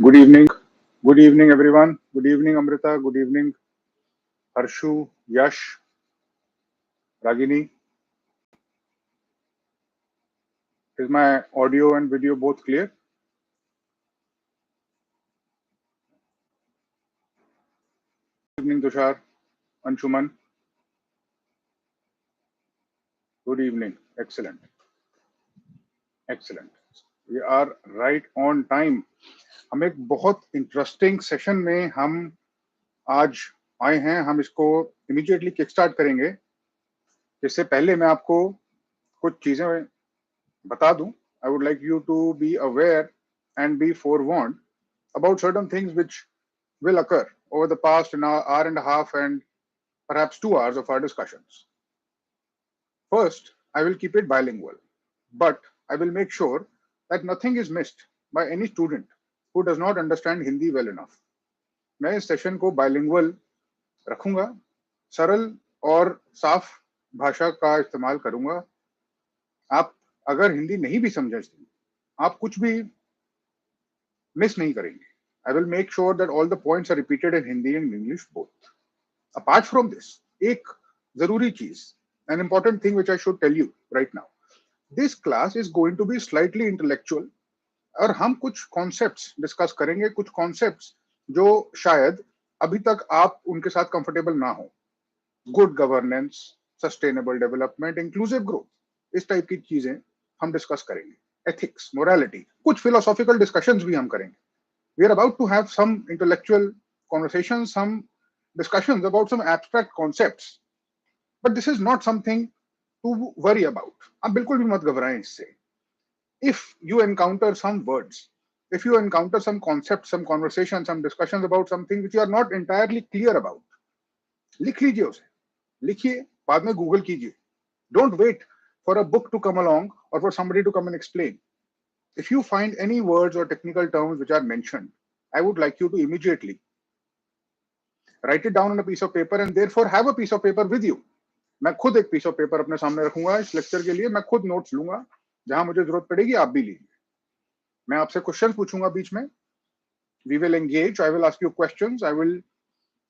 Good evening. Good evening, everyone. Good evening, Amrita. Good evening, Harshu, Yash, Ragini. Is my audio and video both clear? Good evening, Tushar, Anshuman. Good evening. Excellent. Excellent. We are right on time. हम एक बहुत interesting session में हम आज आए हैं. हम इसको इमीडिएटली किक स्टार्ट करेंगे. इससे पहले मैं आपको कुछ चीजें बता दूं. I would like you to be aware and be forewarned about certain things which will occur over the past an hour and a half and perhaps 2 hours of our discussions. First, I will keep it bilingual, but I will make sure that nothing is missed by any student who does not understand Hindi well enough. मैं इस session को bilingual रखूंगा, सरल और साफ भाषा का इस्तेमाल करूंगा. आप अगर हिंदी नहीं भी समझते, आप कुछ भी मिस नहीं करेंगे. I will make sure that all the points are repeated in Hindi and English both. Apart from this, एक जरूरी चीज, an important thing which I should tell you right now. This class is going to be slightly intellectual और हम कुछ concepts discuss करेंगे, कुछ concepts जो शायद अभी तक आप उनके साथ comfortable ना हो. Good governance, sustainable development, inclusive growth, इस टाइप की चीजें हम डिस्कस करेंगे. Ethics, morality, कुछ philosophical discussions भी हम करेंगे. We are about to have some intellectual conversations, some discussions about some abstract concepts. But this is not something to worry about. आप बिल्कुल भी मत घबराएं इससे. If you encounter some words, if you encounter some concepts, some conversations, some discussions about something which you are not entirely clear about, लिख लीजिए उसे. लिखिए, बाद में Google कीजिए. Don't wait for a book to come along or for somebody to come and explain. If you find any words or technical terms which are mentioned, I would like you to immediately write it down on a piece of paper and therefore have a piece of paper with you. मैं खुद एक piece of paper अपने सामने रखूंगा इस lecture के लिए. मैं खुद नोट्स लूंगा. जहां मुझे जरूरत पड़ेगी आप भी लीजिए. मैं आपसे क्वेश्चंस पूछूंगा बीच में. We will engage. I will ask you questions. I will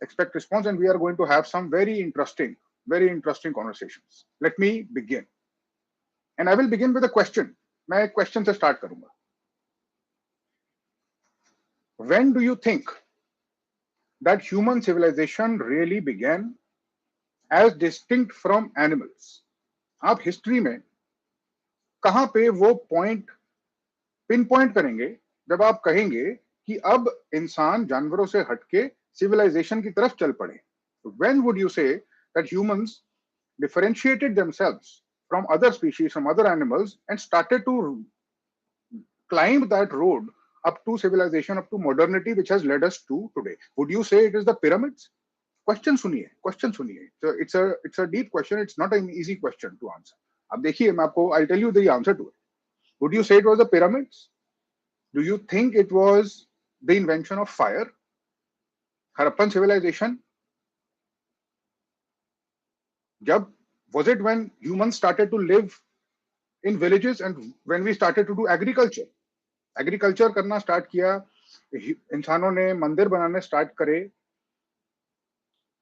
expect response and we are going to have some very interesting conversations. Let me begin. And I will begin with a question. मैं एक question से start करूंगा. When do you think that human civilization really began as distinct from animals? आप history में कहां पे वो point pin point करेंगे जब आप कहेंगे कि अब इंसान जानवरों से हटके सिविलाइजेशन की तरफ चल पड़े? When would you say that humans differentiated themselves from other species, from other animals, and started to climb that road up to civilization, up to modernity, which has led us to today? Would you say it is the pyramids? Question सुनिए. So it's a deep question. It's not an easy question to answer. अब देखिए मैं आपको I'll tell you the answer to it. Would you say it was the pyramids? Do you think it was the invention of fire? Harappan civilization? Was it when humans started to live in villages and when we started to do agriculture? Agriculture करना start किया, इंसानों ने मंदिर बनाने start करे.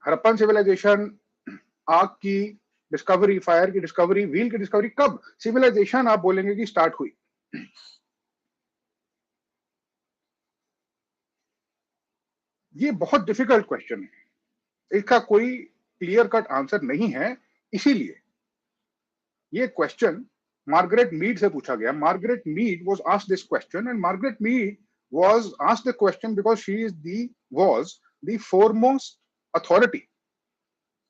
Harappan civilisation, आग की discovery, fire की डिस्कवरी, व्हील की डिस्कवरी, कब सिविलाइजेशन आप बोलेंगे कि स्टार्ट हुई? ये बहुत डिफिकल्ट क्वेश्चन है. इसका कोई क्लियर कट आंसर नहीं है. इसीलिए ये क्वेश्चन Margaret Mead से पूछा गया. Margaret Mead was asked this question and Margaret Mead was asked the question because she was the foremost authority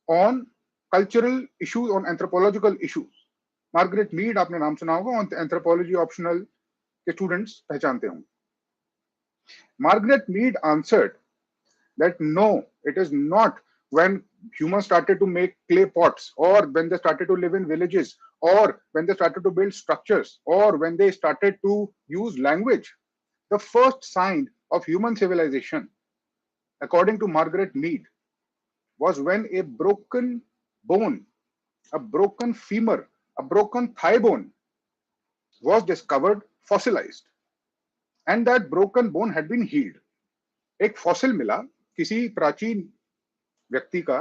on cultural issues, on anthropological issues. Margaret Mead आपने नाम सुना होगा. on anthropology optional के students पहचानते होंगे. Margaret Mead answered that no, it is not when humans started to make clay pots or when they started to live in villages or when they started to build structures or when they started to use language. The first sign of human civilization, according to Margaret Mead, was when a broken bone, a broken femur, a broken thigh bone was discovered fossilized. and that broken bone had been healed. एक fossil मिला किसी प्राचीन व्यक्ति का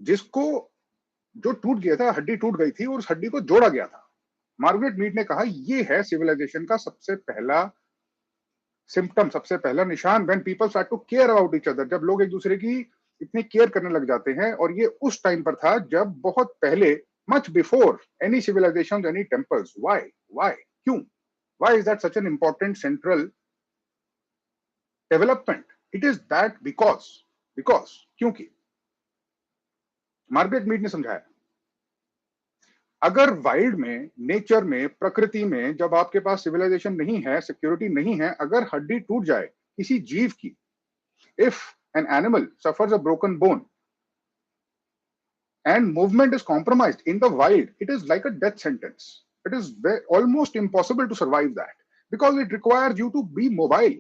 जिसको जो टूट गया था, हड्डी टूट गई थी और उस हड्डी को जोड़ा गया था. मार्गरेट मीड ने कहा ये है सिविलाइजेशन का सबसे पहला सिम्टम, सबसे पहला निशान. When people start to care about each other, जब लोग एक दूसरे की इतनी केयर करने लग जाते हैं. और ये उस टाइम पर था जब बहुत पहले, much before any civilisation, any temples. Why क्यों? Why is that such an important central development? It is that because क्योंकि मार्गरेट मीड ने समझाया, अगर वाइल्ड में, नेचर में, प्रकृति में जब आपके पास सिविलाइजेशन नहीं है, सिक्योरिटी नहीं है, अगर हड्डी टूट जाए किसी जीव की, if an animal suffers a broken bone and movement is compromised in the wild, it is like a death sentence. It is almost impossible to survive that because it requires you to be mobile.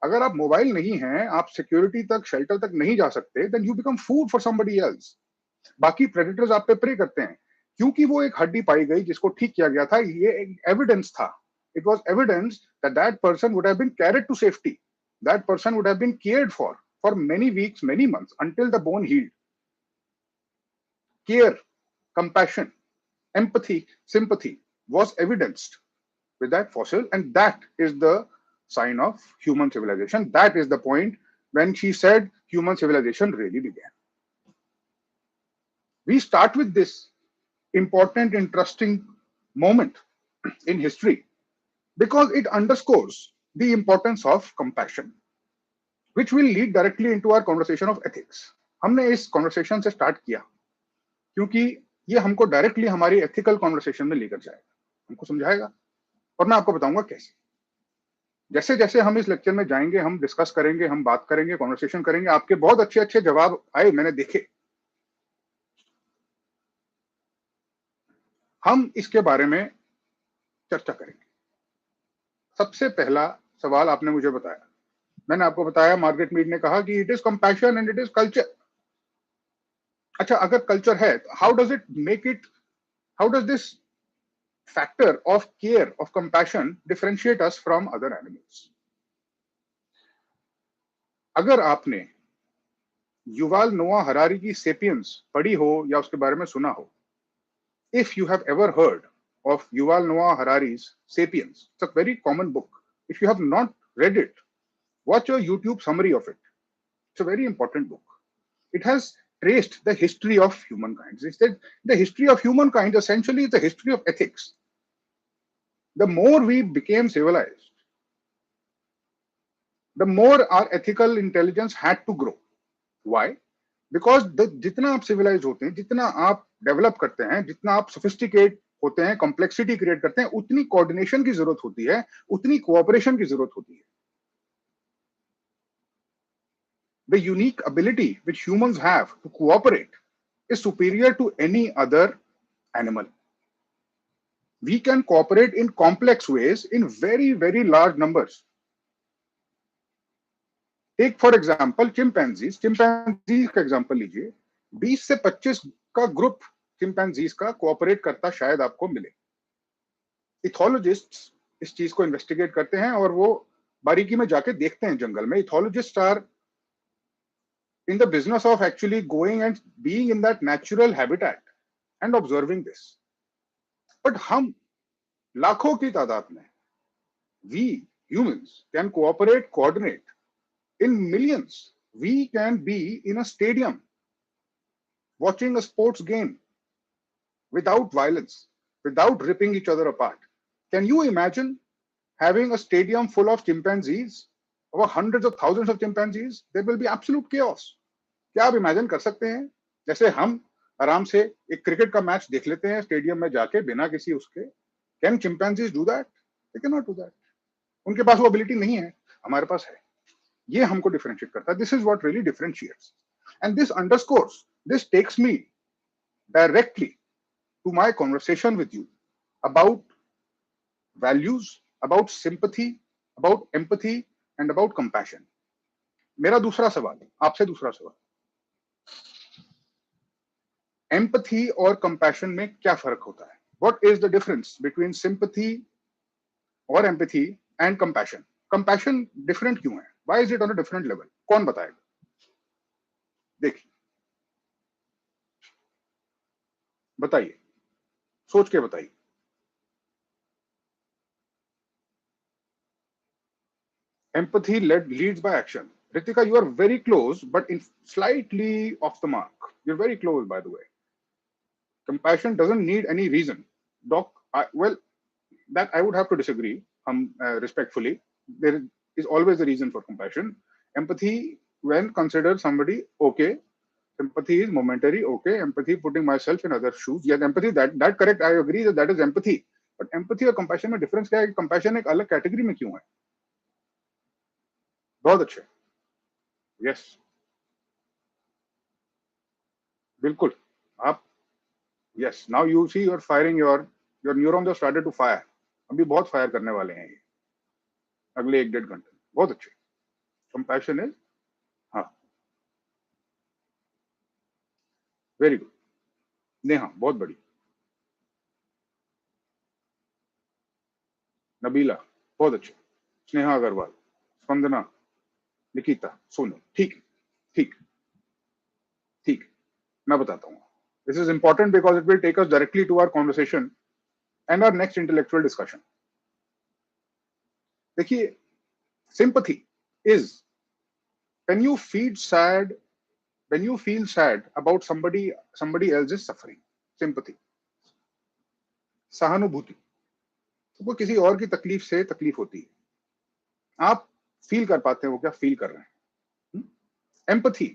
अगर आप mobile नहीं हैं, आप security तक, shelter तक नहीं जा सकते, then you become food for somebody else. बाकी प्रेडेटर्स आप पे प्रे करते हैं. क्योंकि वो एक हड्डी पाई गई जिसको ठीक किया गया था, ये एक एविडेंस था. It was evidence that that person would have been carried to safety. That person would have been cared for many weeks, many months until the bone healed. Care, compassion, empathy, sympathy was evidenced with that fossil, and that is the sign of human civilization. That is the point when she said human civilization really began. We start with this important, interesting moment in history because it underscores the importance of compassion, which will lead directly into our conversation of ethics. हमने इस conversation से start किया क्योंकि ये हमको directly हमारी ethical conversation में लेकर जाएगा, हमको समझाएगा, और मैं आपको बताऊंगा कैसे. जैसे जैसे हम इस लेक्चर में जाएंगे, हम डिस्कस करेंगे, हम बात करेंगे, कॉन्वर्सेशन करेंगे, आपके बहुत अच्छे अच्छे जवाब आए, मैंने देखे. हम इसके बारे में चर्चा करेंगे. सबसे पहला सवाल आपने मुझे बताया, मैंने आपको बताया, मार्गरेट मीड ने कहा कि it is compassion and it is culture. अच्छा, अगर कल्चर है, how does it make it, how does this factor of care, of compassion differentiate us from other animals? अगर आपने युवाल नोआ हरारी की सेपियंस पढ़ी हो या उसके बारे में सुना हो, if you have ever heard of Yuval Noah Harari's Sapiens, it's a very common book. If you have not read it, watch a YouTube summary of it. It's a very important book. It has traced the history of humankind. It said the history of humankind essentially is the history of ethics. The more we became civilized, the more our ethical intelligence had to grow. Why? Because जितना आप civilized होते हैं, जितना आप develop करते हैं, जितना आप sophisticate होते हैं, complexity create करते हैं, उतनी coordination की जरूरत होती है, उतनी cooperation की जरूरत होती है. The unique ability which humans have to cooperate is superior to any other animal. We can cooperate in complex ways in very, very large numbers. Take for example chimpanzees. Chimpanzees का example लीजिए. 20 से 25 का group chimpanzees का cooperate करता शायद आपको मिले. Ethologists इस चीज को investigate करते हैं और वो बारीकी में जाके देखते हैं जंगल में. Ethologists are in the business of actually going and being in that natural habitat and observing this. But हम लाखों की तादाद में, we humans can cooperate, coordinate in millions. We can be in a stadium watching a sports game without violence, without ripping each other apart. Can you imagine having a stadium full of chimpanzees, over hundreds of thousands of chimpanzees? There will be absolute chaos. क्या आप imagine कर सकते हैं जैसे हम आराम से एक क्रिकेट का मैच देख लेते हैं स्टेडियम में जाके बिना किसी उसके? Can chimpanzees do that? They can not do that. उनके पास वो एबिलिटी नहीं है, हमारे पास है. ये हमको डिफरेंशिएट करता है. This is what really differentiates, and this underscores, this takes me directly to my conversation with you about values, about sympathy, about empathy and about compassion. मेरा दूसरा सवाल, आपसे दूसरा सवाल, एम्पैथी और कंपैशन में क्या फर्क होता है? What is the difference between sympathy or empathy and compassion? Compassion different क्यों है? Why is it on a different level? कौन बताएगा? देखिए, बताइए, सोच के बताइए। Empathy leads by action. Ritika, you are very close, but in slightly off the mark. You're very close, by the way. Compassion doesn't need any reason. Doc, well, that I would have to disagree respectfully. There is always a reason for compassion. Empathy, when considered somebody, okay. Empathy is momentary, okay. Empathy, putting myself in other shoes. Yes, empathy, that correct. I agree that is empathy. But empathy और compassion में difference क्या है? Compassion एक अलग category में क्यों है? बहुत अच्छे. Yes, बिल्कुल. आप yes. Now you see you're firing your neurons have started to fire. अभी बहुत फायर करने वाले हैं ये अगले 1-1.5 घंटे. बहुत अच्छे. Compassion is हाँ, वेरी गुड. नेहा बहुत बड़ी. नबीला बहुत अच्छे. स्नेहा अग्रवाल, स्पंदना, निकिता, सोनू. ठीक ठीक ठीक. मैं बताता हूँ. This is important because it will take us directly to our conversation and our next intellectual discussion. देखिए, sympathy is when you feel sad about somebody else's suffering. Sympathy. सहानुभूति. वो किसी और की तकलीफ से तकलीफ होती है. आप फील कर पाते हैं वो क्या फील कर रहे हैं. एम्पैथी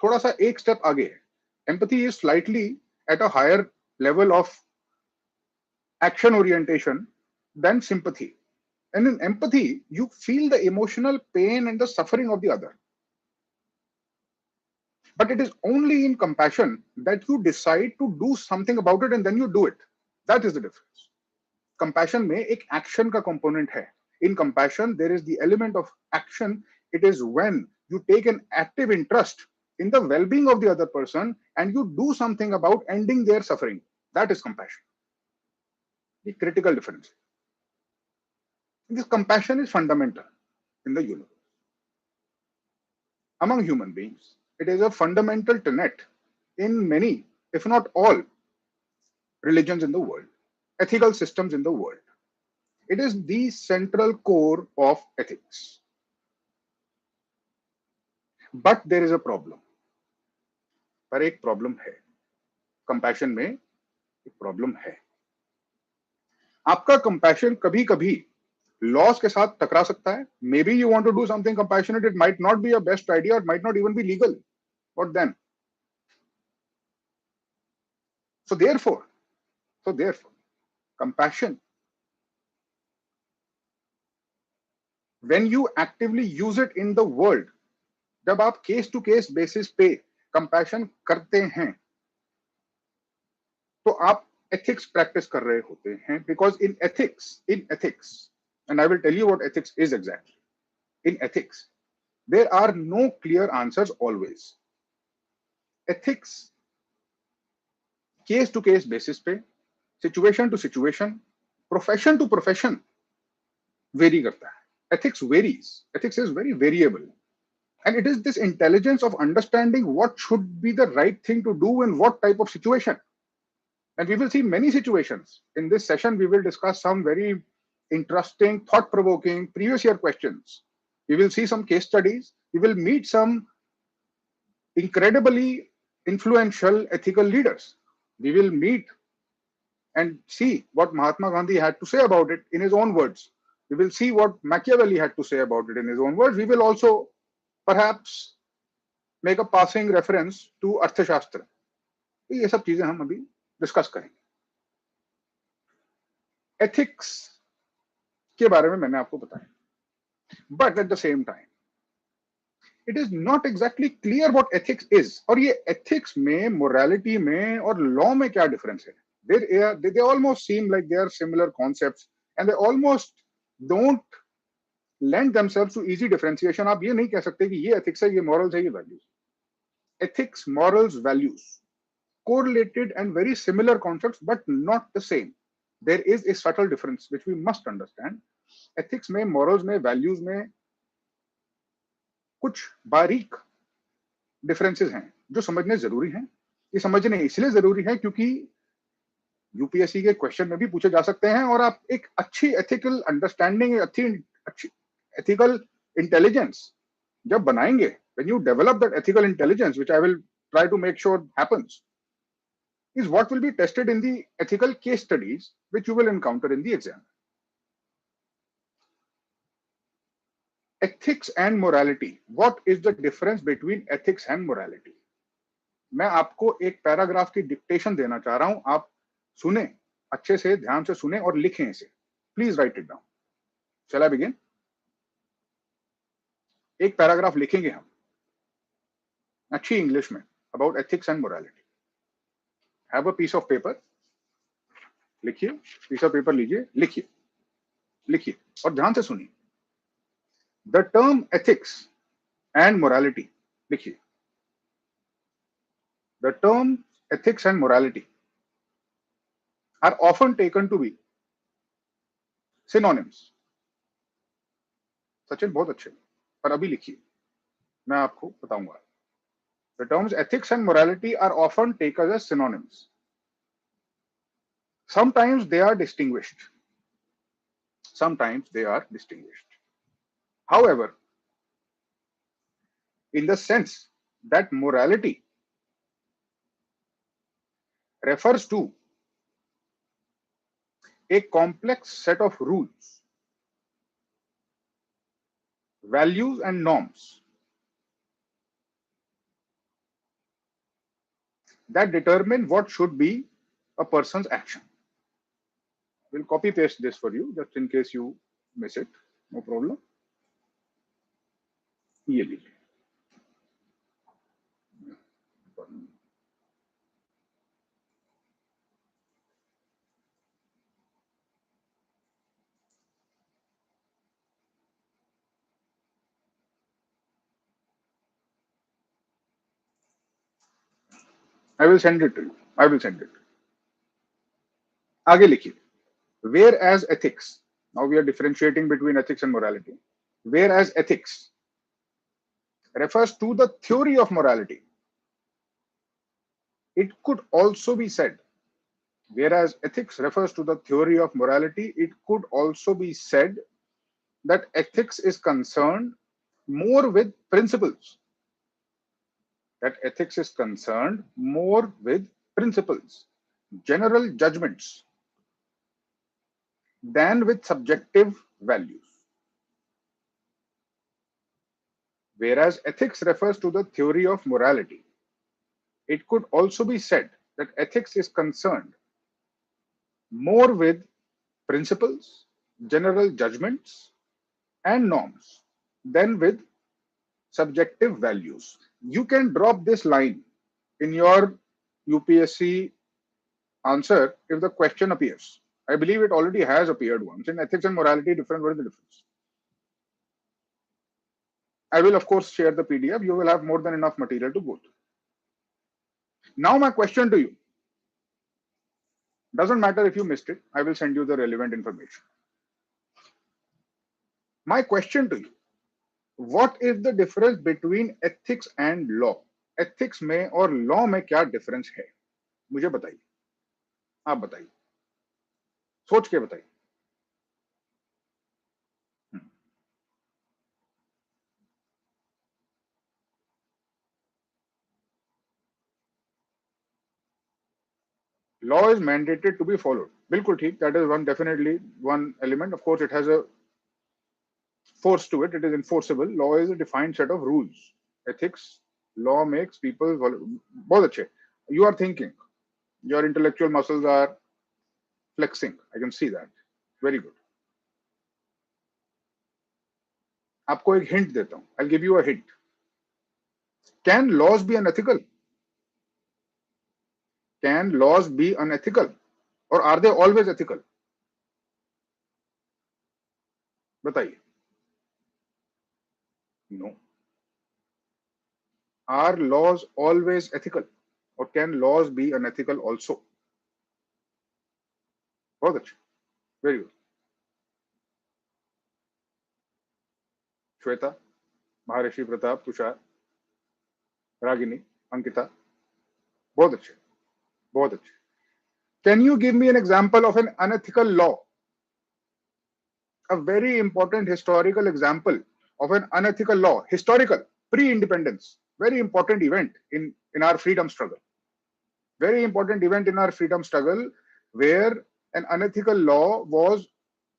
थोड़ा सा एक स्टेप आगे है. Empathy is slightly at a higher level of action orientation than sympathy. And in empathy, you feel the emotional pain and the suffering of the other. But it is only in compassion that you decide to do something about it and then you do it. That is the difference. Compassion में एक action का component है. In compassion, there is the element of action. It is when you take an active interest in the well-being of the other person and you do something about ending their suffering. That is compassion. The critical difference. This compassion is fundamental in the universe. Among human beings, it is a fundamental tenet in many, if not all, religions in the world, ethical systems in the world. It is the central core of ethics. But there is a problem. पर एक problem है. Compassion में एक problem है. आपका compassion कभी कभी loss के साथ टकरा सकता है. Maybe you want to do something compassionate, it might not be a best idea, it might not even be legal. What then? So therefore, compassion, when you actively use it in the world, जब आप case to case basis पे compassion करते हैं तो आप ethics practice कर रहे होते हैं. Because in ethics, and I will tell you what ethics is exactly. In ethics, there are no clear answers always. Ethics, case to case basis पे, situation to situation, profession to profession, vary करता है. Ethics varies. Ethics is very variable. And it is this intelligence of understanding what should be the right thing to do in what type of situation. And we will see many situations. In this session, we will discuss some very interesting, thought-provoking previous year questions. We will see some case studies. We will meet some incredibly influential ethical leaders. We will meet and see what Mahatma Gandhi had to say about it in his own words. We will see what Machiavelli had to say about it in his own words. We will also perhaps make a passing reference to अर्थशास्त्र. ये सब चीजें हम अभी discuss करेंगे. Ethics के बारे में मैंने आपको बताया. But at the same time it is not exactly clear what ethics is. और ये एथिक्स में, मोरालिटी में और लॉ में क्या डिफरेंस है? they almost seem like they are similar concepts and they almost don't lend themselves to easy differentiation. आप ये नहीं कह सकते कि ये एथिक्स है, ये मॉरल्स है, ये values. Ethics, morals, values, correlated and very similar concepts, but not the same. there is a subtle difference which we must understand. Ethics में, morals में, values में कुछ बारीक डिफरेंसेस हैं जो समझने जरूरी हैं। ये समझने इसलिए जरूरी है क्योंकि यूपीएससी के क्वेश्चन में भी पूछे जा सकते हैं और आप एक अच्छी एथिकल अंडरस्टैंडिंग, अच्छी एथिकल इंटेलिजेंस जब बनाएंगे, when you develop that ethical intelligence, which I will try to make sure happens, is what will be tested in the ethical case studies which you will encounter in the exam. Ethics and morality. What is the difference between ethics and morality? मैं आपको एक paragraph की dictation देना चाह रहा हूं, आप सुने, अच्छे से ध्यान से सुने और लिखें इसे। Please write it down. Shall I begin? एक पैराग्राफ लिखेंगे हम अच्छी इंग्लिश में about ethics and morality. Have a piece of paper, लिखिए, पीस ऑफ पेपर लीजिए, लिखिए, लिखिए और ध्यान से सुनिए। The term ethics and morality, लिखिए। The term ethics and morality are often taken to be synonyms. Sachin बहुत अच्छे, पर अभी लिखिए, मैं आपको बताऊंगा। The terms ethics and morality are often taken as synonyms. Sometimes they are distinguished. Sometimes they are distinguished. However, in the sense that morality refers to a complex set of rules, values, and norms that determine what should be a person's action. We'll copy paste this for you just in case you miss it. No problem. ये लीजिए। I will send it to you. I will send it. आगे लिखिए। Whereas ethics, now we are differentiating between ethics and morality. Whereas ethics refers to the theory of morality, it could also be said. Whereas ethics refers to the theory of morality, it could also be said that ethics is concerned more with principles. That ethics is concerned more with principles, general judgments, than with subjective values. Whereas ethics refers to the theory of morality, it could also be said that ethics is concerned more with principles, general judgments, and norms than with subjective values. You can drop this line in your UPSC answer if the question appears. I believe it already has appeared once. In ethics and morality, different. What is the difference? I will, of course, share the PDF. You will have more than enough material to go through. Now, my question to you. Doesn't matter if you missed it. I will send you the relevant information. My question to you. What is the difference between ethics and law? Ethics में और law में क्या difference है? मुझे बताइए. आप बताइए. सोच के बताइए. Law is mandated to be followed. बिल्कुल ठीक. That is one, definitely one element. Of course, it has a force to it. It is enforceable. Law is a defined set of rules. Ethics, law makes people follow. बहुत अच्छे. You are thinking. Your intellectual muscles are flexing. I can see that. Very good. आपको एक hint देता हूं. I'll give you a hint. Can laws be unethical? Can laws be unethical? Or are they always ethical? बताइए. No. Are laws always ethical? Or can laws be unethical also? बहुत अच्छे. Very good. Shweta, महर्षि प्रताप, तुषार, रागिनी, अंकिता, बहुत अच्छे, बहुत अच्छे। Can you give me an example of an unethical law? A very important historical example of an unethical law, historical, pre-independence, very important event in our freedom struggle. Very important event in our freedom struggle where an unethical law was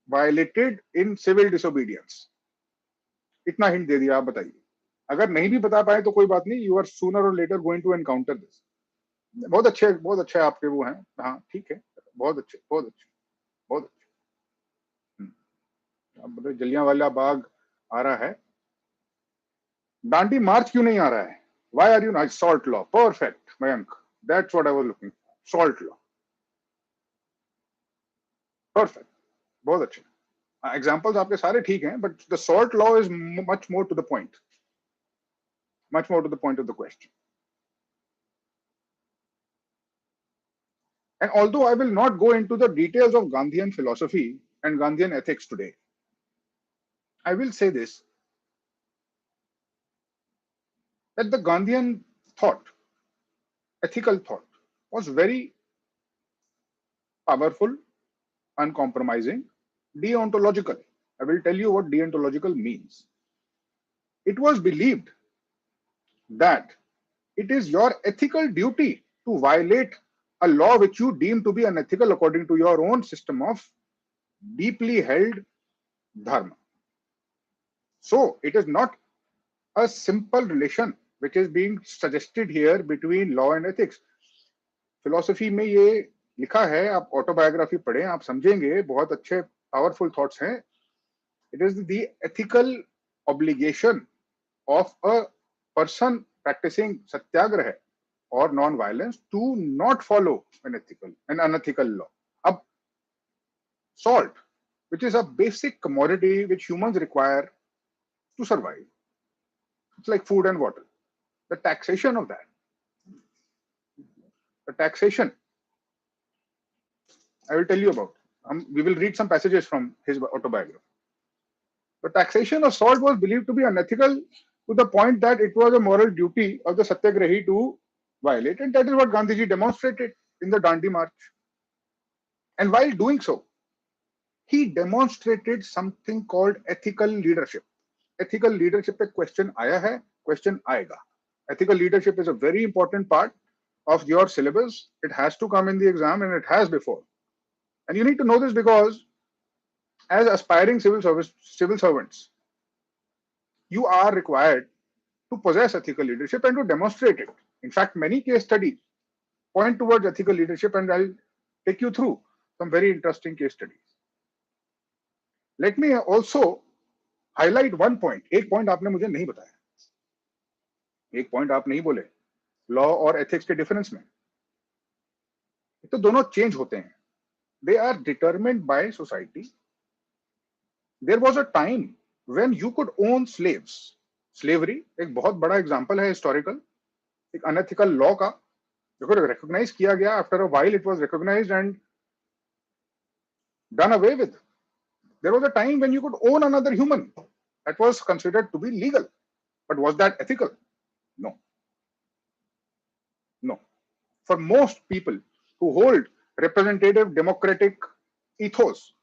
violated in civil disobedience. इतना hint दे दिया, आप बताइए। अगर नहीं भी बता पाए तो कोई बात नहीं, you are sooner or later going to encounter this. बहुत अच्छे आपके वो हैं, हाँ ठीक है, बहुत अच्छे, बहुत अच्छे, बहुत अच्छे। अब बताइए, जलियांवाला बाग आ रहा है, दांडी मार्च क्यों नहीं आ रहा है? Why are you not? Salt law, perfect, Mayank. That's what I was looking for. Salt law, perfect, बहुत अच्छे। एग्जाम्पल्स आपके सारे ठीक हैं, but the salt law is much more to the point, much more to the point of the question. And although I will not go into the details of Gandhian philosophy and Gandhian ethics today, I will say this, that the Gandhian thought, ethical thought, was very powerful, uncompromising, deontological. I will tell you what deontological means. It was believed that it is your ethical duty to violate a law which you deem to be unethical according to your own system of deeply held dharma. So it is not a simple relation which is being suggested here between law and ethics. Philosophy में ये लिखा है, आप autobiography पढ़ें, आप समझेंगे, बहुत अच्छे पावरफुल थॉट्स हैं. It is the ethical obligation of a person practicing satyagraha or non-violence to not follow an unethical law. Ab, salt, which is a basic commodity which humans require to survive. It's like food and water. The taxation of that, the taxation, I will tell you about. We will read some passages from his autobiography. The taxation of salt was believed to be unethical to the point that it was a moral duty of the satyagrahi to violate, and that is what Gandhiji demonstrated in the Dandi March. And while doing so, he demonstrated something called ethical leadership. Ethical leadership पे question आया है, question आएगा. Ethical leadership is a very important part of your syllabus. It has to come in the exam, and it has before. And you need to know this because as aspiring civil servants, you are required to possess ethical leadership and to demonstrate it. In fact, many case studies point towards ethical leadership, and I'll take you through some very interesting case studies. Let me also highlight one point. एक point आपने मुझे नहीं बताया, एक point आप नहीं बोले law और ethics के difference में. तो दोनों change होते हैं. They are determined by society. There was a time when you could own slaves. Slavery एक बहुत बड़ा example है historical, एक unethical law का, देखो recognize किया गया. After a while it was recognized and done away with. There was a time when you could own another human. That was considered to be legal. But was that ethical? No. No. For most people who hold representative democratic ethos,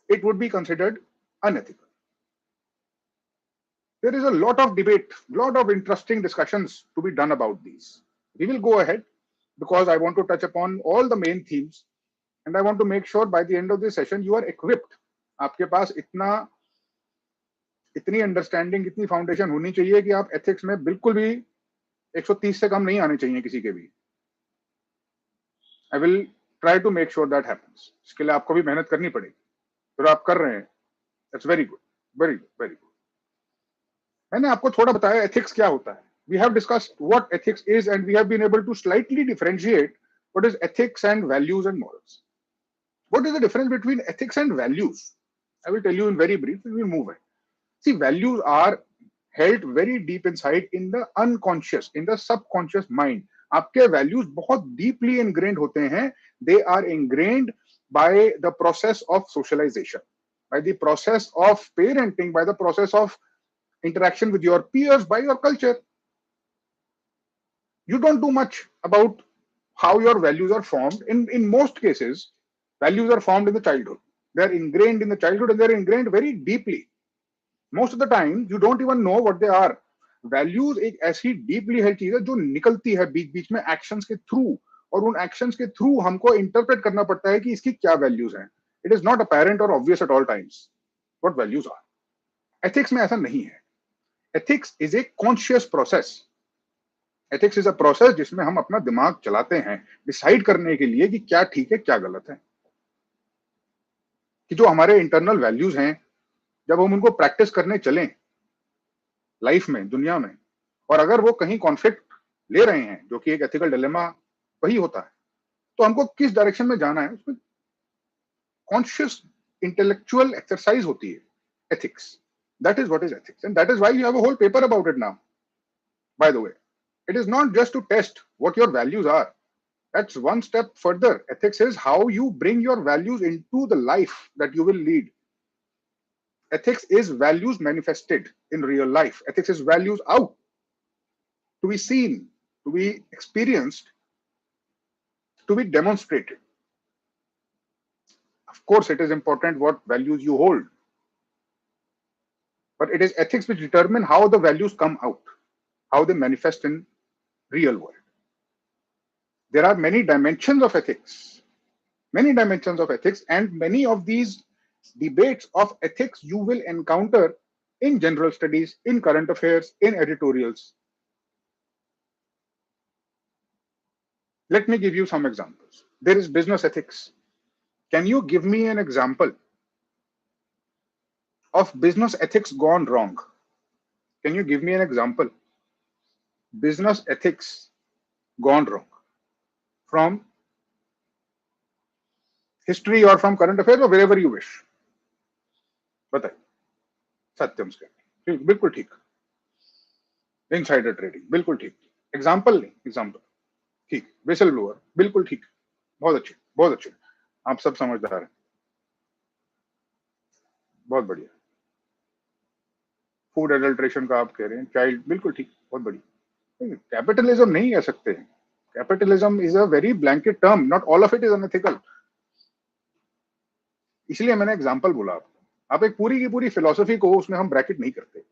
it would be considered unethical. There is a lot of debate, lot of interesting discussions to be done about these. We will go ahead because I want to touch upon all the main themes, and I want to make sure by the end of this session you are equipped. आपके पास इतनी understanding, इतनी foundation होनी चाहिए कि आप ethics में बिल्कुल भी 130 से कम नहीं आने चाहिए किसी के भी. I will try to make sure that happens. इसके लिए आपको भी मेहनत करनी पड़ेगी. तो आप कर रहे हैं, that's very good, very good, very good. मैंने आपको थोड़ा बताया एथिक्स क्या होता है. We have discussed what ethics is, and we have been able to slightly differentiate what is ethics and values and morals. What is the difference between ethics and values? I will tell you in very brief, and we will move ahead. See, values are held very deep inside in the unconscious, in the subconscious mind. आपके values बहुत deeply ingrained होते हैं. They are ingrained by the process of socialization, by the process of parenting, by the process of interaction with your peers, by your culture. You don't do much about how your values are formed. In most cases, values are formed in the childhood. They're ingrained in the childhood and they're ingrained very deeply. Most of the time, you don't even know what they are. Values एक ऐसी deeply है चीज है जो निकलती है बीच बीच में actions के थ्रू, और उन एक्शंस के थ्रू हमको इंटरप्रेट करना पड़ता है कि इसकी क्या वैल्यूज हैं. It is not apparent or obvious at all times what values are. Ethics में ऐसा नहीं है. Ethics is a conscious process. Ethics is a process जिसमें हम अपना दिमाग चलाते हैं डिसाइड करने के लिए कि क्या ठीक है क्या गलत है. कि जो हमारे इंटरनल वैल्यूज हैं, जब हम उनको प्रैक्टिस करने चलें लाइफ में, दुनिया में, और अगर वो कहीं कॉन्फ्लिक्ट ले रहे हैं, जो कि एक एथिकल डिलेमा वही होता है, तो हमको किस डायरेक्शन में जाना है, उसमें कॉन्शियस इंटेलेक्चुअल एक्सरसाइज होती है ethics. That is what is ethics and that is why you have a whole paper about it now. By the way, it is not just to test what your values are. That's one step further. Ethics is how you bring your values into the life that you will lead. Ethics is values manifested in real life. Ethics is values out to be seen, to be experienced, to be demonstrated. Of course, it is important what values you hold, but it is ethics which determine how the values come out, how they manifest in real world. There are many dimensions of ethics, and many of these debates of ethics you will encounter in general studies, in current affairs, in editorials. Let me give you some examples. There is business ethics. Can you give me an example of business ethics gone wrong? Can you give me an example? Business ethics gone wrong from history or from current affairs or wherever you wish. बताइए. सत्यम scam बिल्कुल ठीक. Insider trading बिल्कुल ठीक. Example नहीं, example ठीक. Whistle blower बिल्कुल ठीक. बहुत अच्छे, बहुत अच्छे. आप सब समझदार हैं. बहुत बढ़िया. फूड एडल्ट्रेशन का आप कह रहे हैं, चाइल्ड बिल्कुल ठीक, बहुत बढ़िया. कैपिटलिज्म नहीं कह सकते हैं. Capitalism is a very blanket term. Not all of it is unethical. इसलिए मैंने एग्जाम्पल बोला आपको. आप एक पूरी की पूरी फिलोसफी को उसमें हम ब्रैकेट नहीं करते.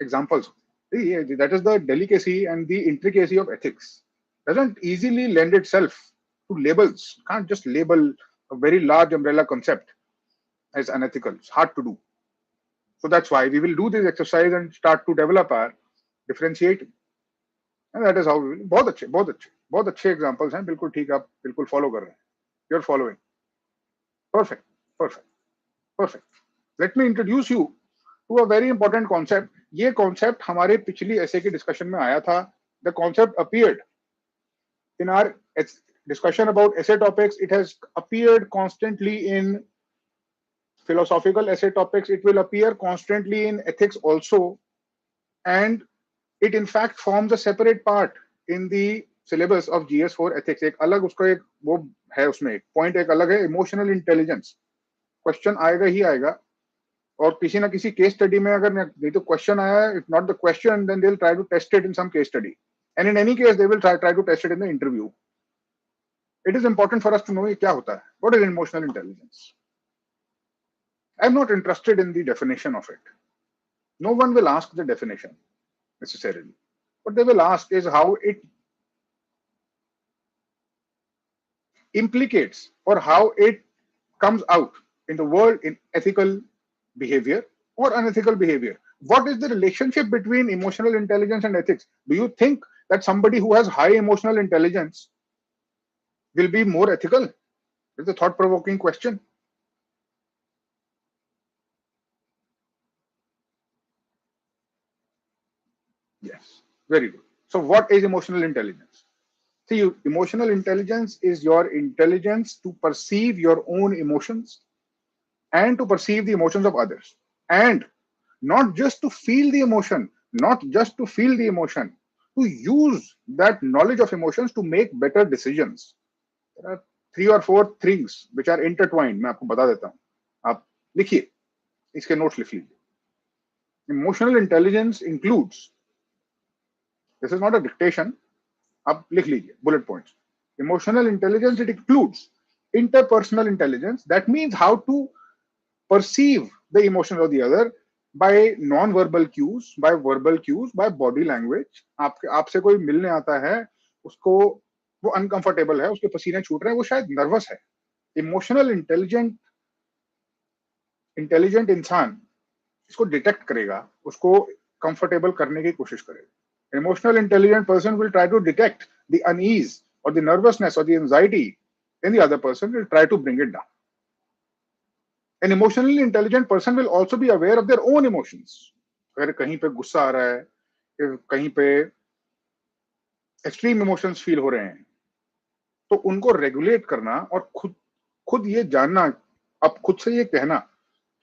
Examples. That is the delicacy and the intricacy of ethics. Doesn't easily lend itself to labels. Can't just label a very large umbrella concept as unethical. It's hard to do. So that's why we will do this exercise and start to develop our differentiating. And that is how we will. बहुत अच्छे, बहुत अच्छे, बहुत अच्छे examples हैं. बिल्कुल ठीक, आप बिल्कुल follow कर रहे हैं. You're following. Perfect, perfect, perfect. Let me introduce you to a very important concept. ये concept हमारे पिछली essay के discussion में आया था. The concept appeared in our discussion about essay topics. It has appeared constantly in philosophical essay topics. It will appear constantly in ethics also, and it in fact forms a separate part in the syllabus of GS4 ethics. एक अलग उसका एक वो है, उसमें एक point एक अलग है, इमोशनल इंटेलिजेंस. क्वेश्चन आएगा ही आएगा, और किसी ना किसी केस स्टडी में अगर नहीं तो क्वेश्चन आया, if not the question then they will try to test it in some case study, and in any case they will try to test it in the interview. It is important for us to know ये क्या होता है. What is emotional intelligence? I am not interested in the definition of it. No one will ask the definition necessarily. What they will ask is how it implicates or how it comes out in the world in ethical behavior or unethical behavior. What is the relationship between emotional intelligence and ethics? Do you think that somebody who has high emotional intelligence will be more ethical? It's a thought-provoking question. Yes, very good. So what is emotional intelligence? See, emotional intelligence is your intelligence to perceive your own emotions and to perceive the emotions of others. And not just to feel the emotion, to use that knowledge of emotions to make better decisions. There are 3 or 4 things which are intertwined. मैं आपको बता देता हूँ, आप लिखिए, इसके notes लिख लीजिए. Emotional intelligence includes, this is not a dictation, आप लिख लीजिए bullet points. Emotional intelligence, it includes interpersonal intelligence. That means how to perceive the emotion of the other by non-verbal cues, by verbal cues, by body language. आपसे कोई मिलने आता है, उसको वो अनकंफर्टेबल है, उसके पसीने छूट रहे हैं, वो शायद नर्वस है. इमोशनल इंटेलिजेंट इंसान इसको डिटेक्ट करेगा, उसको कंफर्टेबल करने की कोशिश करेगा. Emotional intelligent person will try to detect the unease or the nervousness or the anxiety in the other person, will try to bring it down. An emotionally intelligent person will also be aware of their own emotions. अगर कहीं पे गुस्सा आ रहा है, कहीं पे extreme emotions feel हो रहे हैं, तो उनको रेगुलेट करना और खुद ये जानना, अब खुद से ये कहना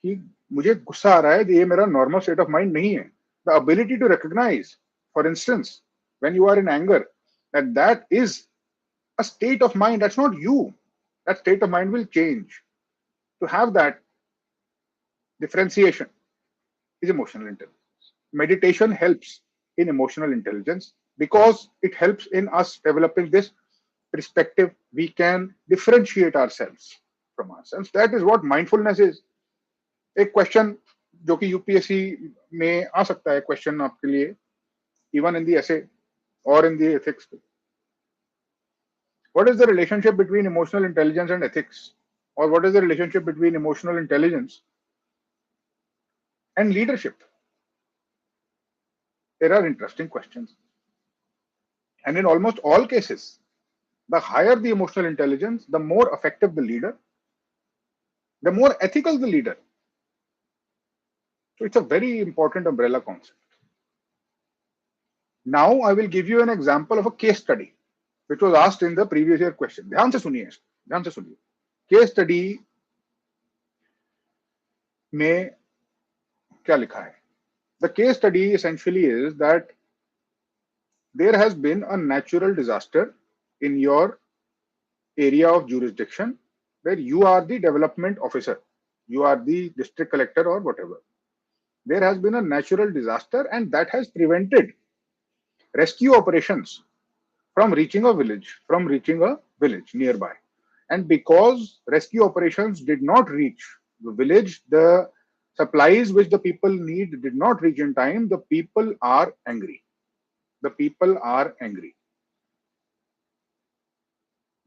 कि मुझे गुस्सा आ रहा है, ये मेरा नॉर्मल स्टेट ऑफ माइंड नहीं है. The ability to recognize, for instance, when you are in anger, that is a state of mind, that's not you. That state of mind will change. To have that differentiation is emotional intelligence. Meditation helps in emotional intelligence because it helps in us developing this perspective. We can differentiate ourselves from ourselves. That is what mindfulness is. एक question जो कि UPSC में आ सकता है, question आपके लिए, even in the essay और in the ethics. What is the relationship between emotional intelligence and ethics? Or what is the relationship between emotional intelligence and leadership? There are interesting questions. And in almost all cases, the higher the emotional intelligence, the more effective the leader, the more ethical the leader. So it's a very important umbrella concept. Now I will give you an example of a case study which was asked in the previous year question. ध्यान से सुनिए. Case study में क्या लिखा है? The case study essentially is that there has been a natural disaster in your area of jurisdiction where you are the development officer, you are the district collector or whatever. There has been a natural disaster and that has prevented rescue operations from reaching a village nearby. And because rescue operations did not reach the village, the supplies which the people need did not reach in time, the people are angry.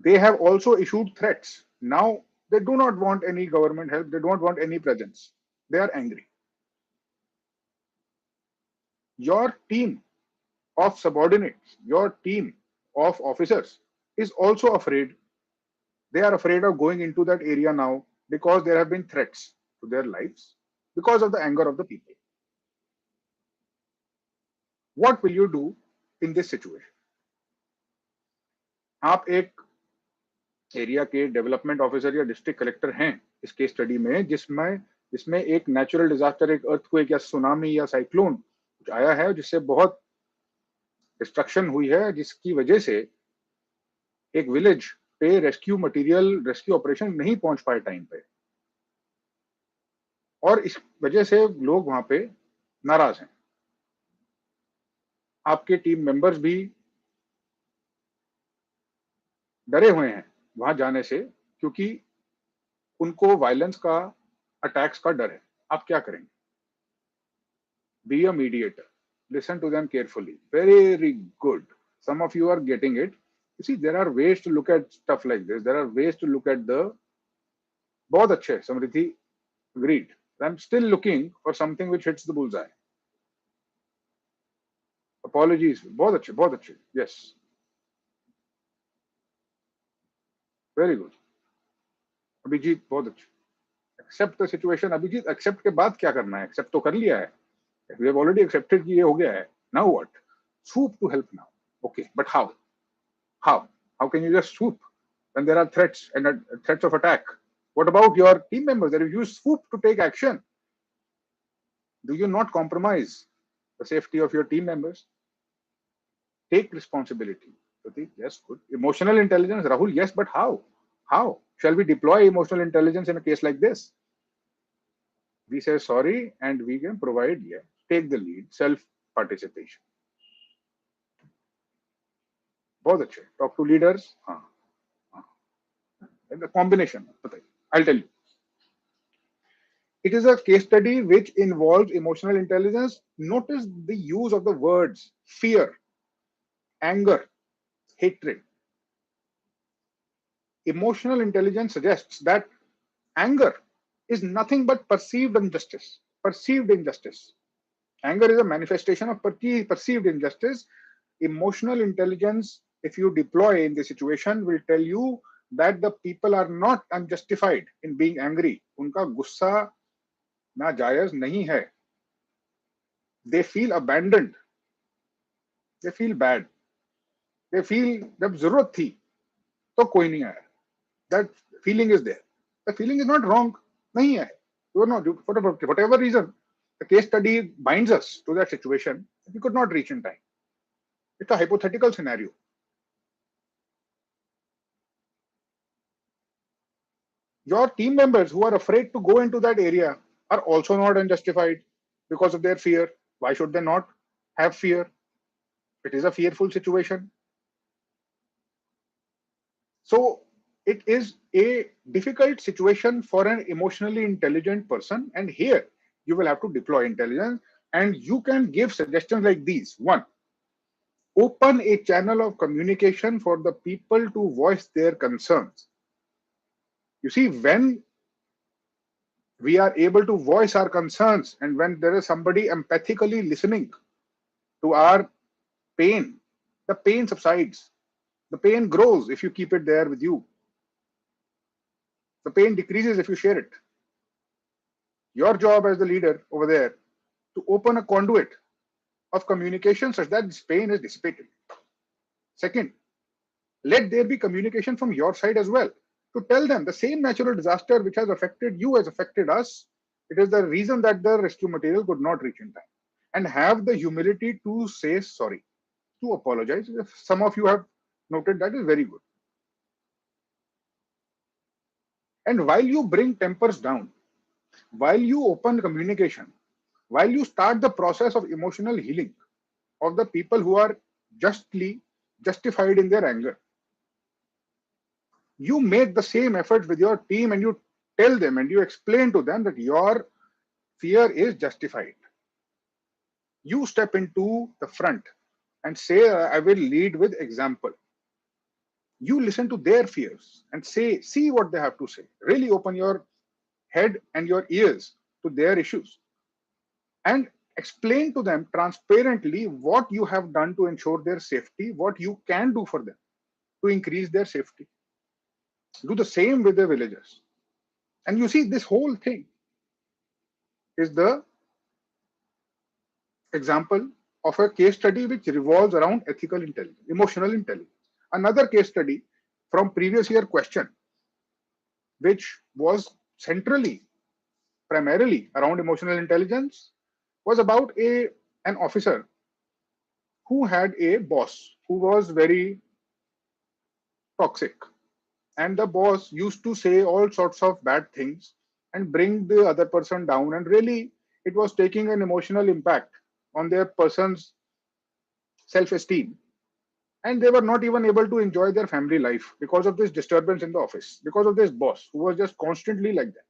They have also issued threats. Now they do not want any government help, they don't want any presence. They are angry. Your team of subordinates, your team of officers is also afraid. They are afraid of going into that area now because there have been threats to their lives because of the anger of the people. What will you do in this situation? आप एक area के development officer या district collector हैं इस case study में, जिसमें एक natural disaster, एक अर्थक्वेक या सुनामी या साइक्लोन कुछ आया है जिससे बहुत डिस्ट्रक्शन हुई है, जिसकी वजह से एक विलेज पे रेस्क्यू ऑपरेशन नहीं पहुंच पाए टाइम पे, और इस वजह से लोग वहां पे नाराज हैं. आपके टीम मेंबर्स भी डरे हुए हैं वहां जाने से क्योंकि उनको वायलेंस का, अटैक्स का डर है. आप क्या करेंगे? Be a mediator. Listen to them carefully. Very good. Some of you are getting it. You see, there are ways to look at stuff like this. There are ways to look at the. बहुत अच्छे. Samriddhi agreed. I'm still looking for something which hits the bullseye. Apologies. बहुत अच्छे. Yes. Very good. Abhijit बहुत अच्छे. Accept the situation. Abhijit accept के बाद क्या करना है? Accept तो कर लिया है. We have already accepted कि ये हो गया है. Now what? Swoop to help now. Okay, but how? How can you just swoop when there are threats and threats of attack? What about your team members? If you swoop to take action, do you not compromise the safety of your team members? Take responsibility. Pratik, yes, good. Emotional intelligence, Rahul, yes, but how? How shall we deploy emotional intelligence in a case like this? We say sorry and we can provide, yeah, take the lead, self participation. बहुत अच्छे. Talk to leaders. हाँ, हाँ. And the combination. I'll tell you. It is a case study which involves emotional intelligence. Notice the use of the words fear, anger, hatred. Emotional intelligence suggests that anger is nothing but perceived injustice. Perceived injustice. Anger is a manifestation of perceived injustice. Emotional intelligence, if you deploy in the situation, will tell you that the people are not unjustified in being angry. उनका गुस्सा नाजायज नहीं है. They feel abandoned. They feel bad. They feel जब जरूरत थी तो कोई नहीं आया. That feeling is there. The feeling is not wrong. नहीं है. You are not, for whatever reason, the case study binds us to that situation. We could not reach in time. It's a hypothetical scenario. Your team members who are afraid to go into that area are also not unjustified because of their fear. Why should they not have fear? It is a fearful situation. So it is a difficult situation for an emotionally intelligent person. And here you will have to deploy intelligence, and you can give suggestions like these. One, open a channel of communication for the people to voice their concerns. You see, when we are able to voice our concerns and when there is somebody empathically listening to our pain, the pain subsides. The pain grows if you keep it there with you. The pain decreases if you share it. Your job as the leader over there to open a conduit of communication such that this pain is dissipated. Second, let there be communication from your side as well to tell them the same natural disaster which has affected you has affected us. It is the reason that the rescue material could not reach in time. And have the humility to say sorry, to apologize. If some of you have noted, that is very good. And while you bring tempers down, while you open communication, while you start the process of emotional healing of the people who are justly justified in their anger, you make the same effort with your team and you tell them and you explain to them that your fear is justified. You step into the front and say, I will lead with example. You listen to their fears and say, see what they have to say. Really open your head and your ears to their issues and explain to them transparently what you have done to ensure their safety, what you can do for them to increase their safety. Do the same with the villagers. And you see, this whole thing is the example of a case study which revolves around ethical intelligence, emotional intelligence. Another case study from previous year question, which was centrally, primarily around emotional intelligence, was about an officer who had a boss who was very toxic. And the boss used to say all sorts of bad things and bring the other person down. And really, it was taking an emotional impact on their person's self esteem. And they were not even able to enjoy their family life because of this disturbance in the office, because of this boss who was just constantly like that.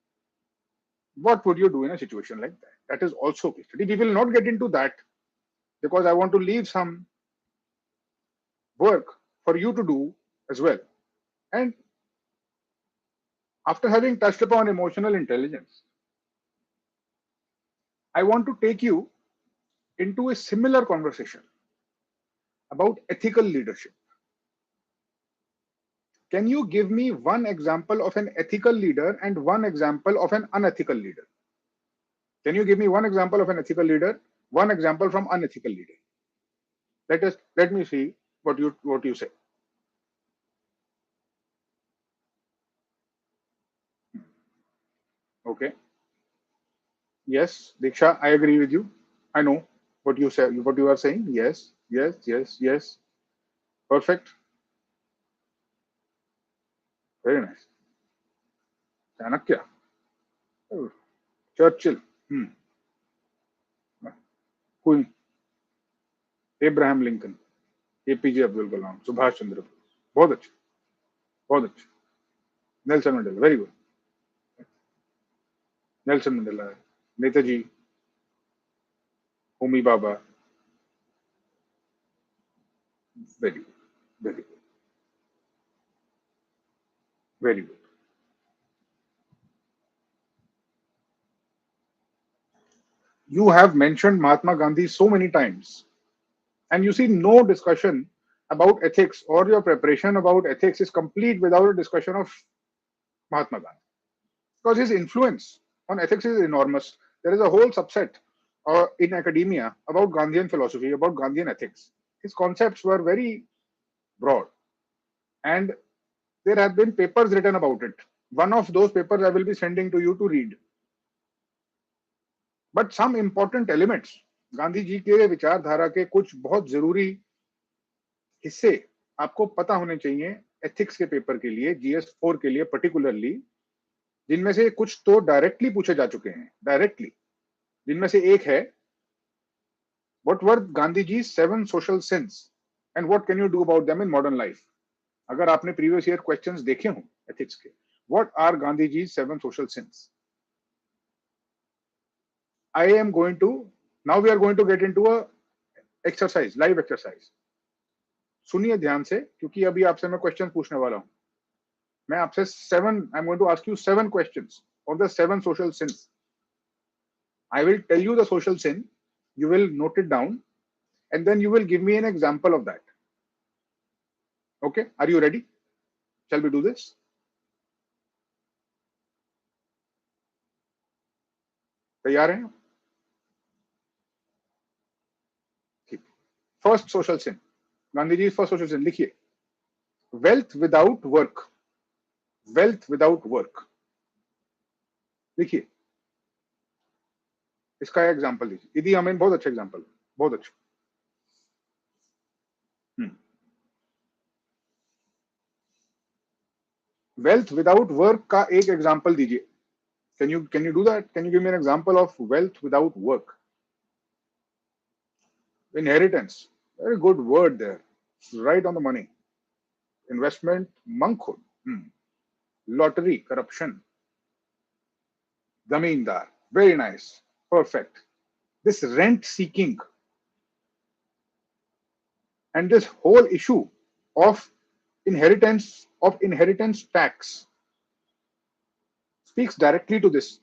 What would you do in a situation like that? That is also case study. We will not get into that because I want to leave some work for you to do as well. And after having touched upon emotional intelligence, I want to take you into a similar conversation about ethical leadership. Can you give me one example of an ethical leader and one example of an unethical leader? Can you give me one example of an ethical leader, one example from unethical leader? Let me see what you say. Okay. Yes, Diksha, I agree with you. I know what you say, what you are saying. Yes, yes, yes, yes. Perfect. Very nice. Chanakya, Churchill, queen, Abraham Lincoln, APJ Abdul Kalam, Subhash Chandra Bose, बहुत अच्छे, बहुत अच्छे, Nelson Mandela, very good, Nelson Mandela, Netaji, Homi Bhabha, very good, very good, very good. You have mentioned Mahatma Gandhi so many times, and you see no discussion about ethics, or your preparation about ethics is complete without a discussion of Mahatma Gandhi, because his influence on ethics is enormous. There is a whole subset in academia about Gandhian philosophy, about Gandhian ethics. His concepts were very broad, and there have been papers written about it. One of those papers I will be sending to you to read. But some important elements, Gandhi ji के विचारधारा के कुछ बहुत जरूरी हिस्से आपको पता होने चाहिए एथिक्स के पेपर के लिए, GS4 के लिए पर्टिकुलरली, जिनमें से कुछ तो डायरेक्टली पूछे जा चुके हैं, डायरेक्टली, जिनमें से एक है what were Gandhi ji 7 social sins and what can you do about them in modern life. अगर आपने प्रीवियस ईयर क्वेश्चंस देखे हों एथिक्स के, what are Gandhi ji 7 social sins. I am going to, now we are going to get into a exercise, live exercise. सुनिए ध्यान से, क्योंकि अभी आपसे मैं क्वेश्चन पूछने वाला हूं. मैं आपसे 7, I am going to ask you 7 questions of the 7 social sins. I will tell you the social sin, you will note it down, and then you will give me an example of that. Okay, are you ready? Shall we do this? तैयार हैं? ठीक. First social सिन, Gandhi ji first social सिन लिखिए, wealth without work. Wealth without work लिखिए. इसका example दीजिए. इदी अमीन बहुत अच्छा example, बहुत अच्छा. वेल्थ विदाउट वर्क का एक एग्जांपल दीजिए. can you do that? Can you give me an example of wealth without work? Inheritance, very good word there, right on the money. Investment, monkhood. Lottery, corruption. Zamindar, very nice, perfect. This rent seeking and this whole issue of inheritance tax speaks directly to this.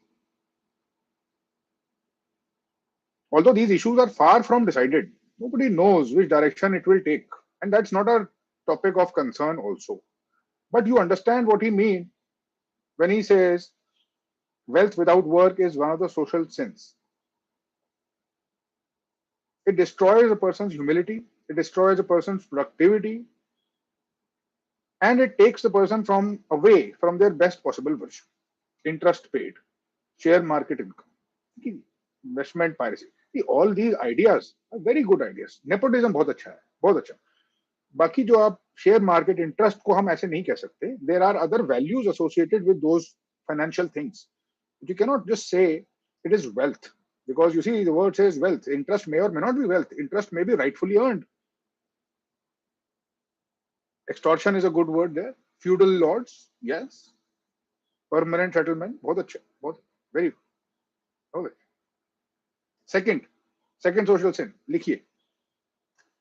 Although these issues are far from decided, nobody knows which direction it will take, and that's not a topic of concern also. But you understand what he means when he says wealth without work is one of the social sins. It destroys a person's humility, it destroys a person's productivity, and it takes the person from away from their best possible version. Interest paid, share market income, investment piracy. See, all these ideas are very good ideas. Nepotism बहुत अच्छा है, बहुत अच्छा. बाकी जो आप share market interest को हम ऐसे नहीं कह सकते. There are other values associated with those financial things. You cannot just say it is wealth, because you see the word says wealth. Interest may or may not be wealth. Interest may be rightfully earned. Extortion is a good word there. Feudal lords, yes. Permanent settlement, बहुत अच्छा, बहुत very good. Second social sin लिखिए,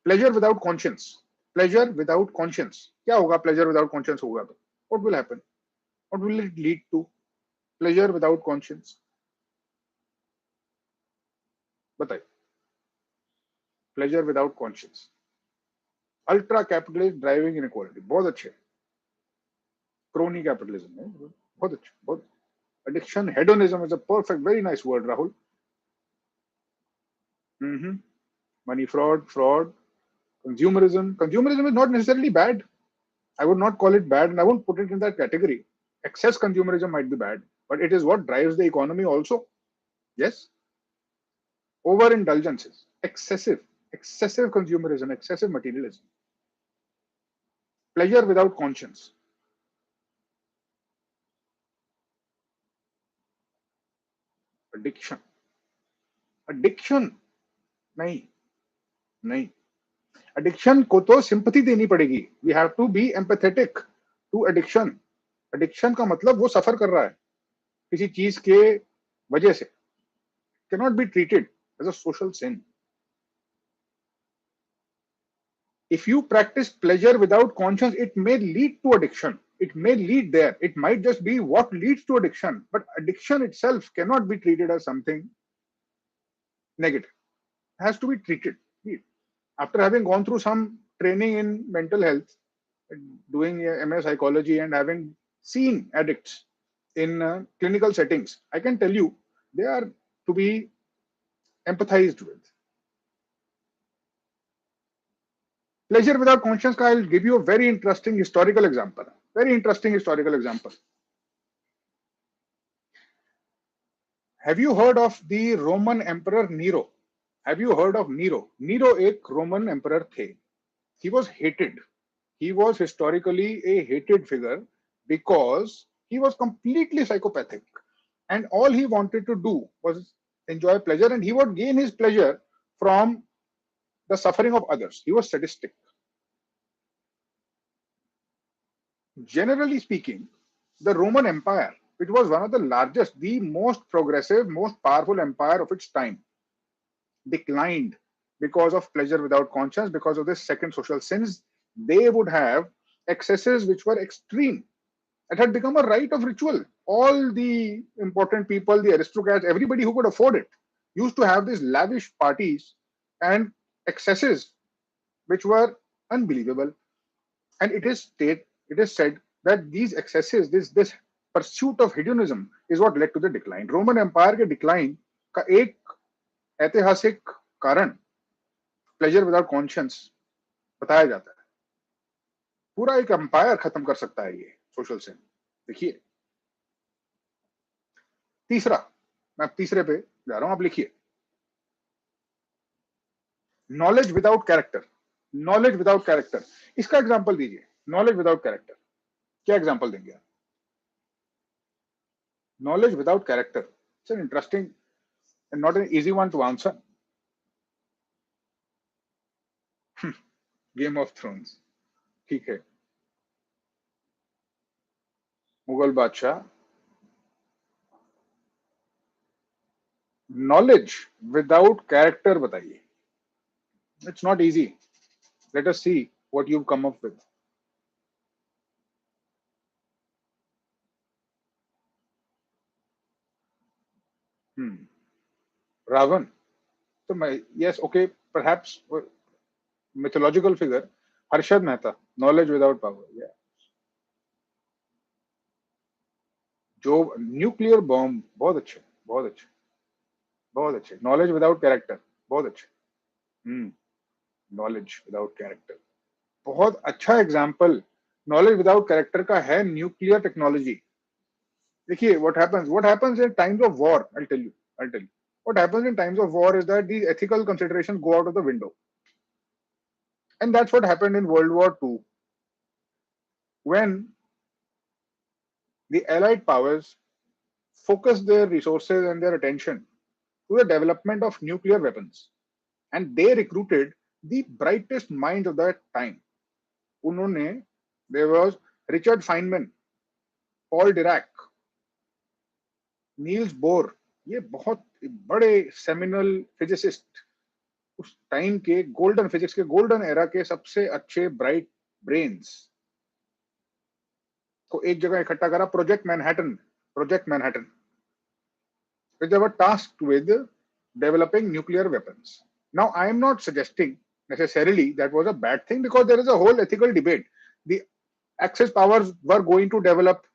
pleasure without conscience. Pleasure without conscience. क्या होगा pleasure without conscience होगा तो? What will happen? What will it lead to? Pleasure without conscience. बताइए. Pleasure without conscience. Ultra capitalist driving inequality. बहुत अच्छे. Crony capitalism. बहुत अच्छे. बहुत. Addiction, hedonism is a perfect, very nice word, Rahul. Money fraud. Consumerism. Consumerism is not necessarily bad. I would not call it bad, and I won't put it in that category. Excess consumerism might be bad, but it is what drives the economy also. Yes. Overindulgences, excessive consumerism, excessive materialism. Pleasure without conscience. Addiction, addiction नहीं, नहीं, addiction को तो sympathy देनी पड़ेगी. We have to be empathetic to addiction. Addiction का मतलब वो सफर कर रहा है किसी चीज के वजह से. cannot be treated as a social sin. If you practice pleasure without conscience, it may lead to addiction. It may lead there. It might just be what leads to addiction. But addiction itself cannot be treated as something negative. It has to be treated. After having gone through some training in mental health, doing MA psychology, and having seen addicts in clinical settings, I can tell you they are to be empathized with. Pleasure without conscience, I'll give you a very interesting historical example. Very interesting historical example. Have you heard of the Roman Emperor Nero? Have you heard of Nero? Nero एक Roman emperor थे. He was hated. He was historically a hated figure because he was completely psychopathic. And all he wanted to do was enjoy pleasure, and he would gain his pleasure from the suffering of others. He was sadistic. Generally speaking, the Roman Empire, which was one of the largest, the most progressive, most powerful empire of its time, declined because of pleasure without conscience, because of this second social sins. They would have excesses which were extreme. It had become a rite of ritual. All the important people, the aristocrats, everybody who could afford it, used to have these lavish parties and excesses which were unbelievable. And it is said that these excesses, this pursuit of hedonism is what led to the decline. Roman Empire के decline का एक ऐतिहासिक कारण pleasure without conscious बताया जाता है. पूरा एक एम्पायर खत्म कर सकता है ये सोशल सिन. देखिए तीसरा, मैं तीसरे पे जा रहा हूं, आप लिखिए. Knowledge without character. Knowledge without character, इसका एग्जांपल दीजिए. नॉलेज विदाउट कैरेक्टर, क्या एग्जांपल देंगे आप? Knowledge without character. It's an interesting and not an easy one to answer. Game of Thrones. ठीक है. मुगल बादशाह. Knowledge without character बताइए. It's not easy. Let us see what you've come up with. Ravan. So yes, okay, perhaps mythological figure. Harshad Mehta. Knowledge without power. Yeah. जो nuclear bomb, बहुत अच्छे, बहुत अच्छे, बहुत अच्छे. नॉलेज विदाउट कैरेक्टर, बहुत अच्छे. नॉलेज विदाउट कैरेक्टर, बहुत अच्छा एग्जाम्पल नॉलेज विदाउट कैरेक्टर का है न्यूक्लियर टेक्नोलॉजी. देखिए what happens in times of war. I'll tell you what happens in times of war is that these ethical considerations go out of the window, and that's what happened in World War II when the Allied powers focused their resources and their attention to the development of nuclear weapons, and they recruited the brightest minds of that time. There was Richard Feynman, Paul Dirac, Niels Bohr. ये बहुत बड़े seminal physicist, उस time के golden physics के golden era के सबसे अच्छे bright brains को एक जगह इकट्ठा करा. Project Manhattan. They were tasked with developing nuclear weapons. Now, I am not suggesting necessarily that was a bad thing, because there is a whole ethical debate. The Axis powers were going to develop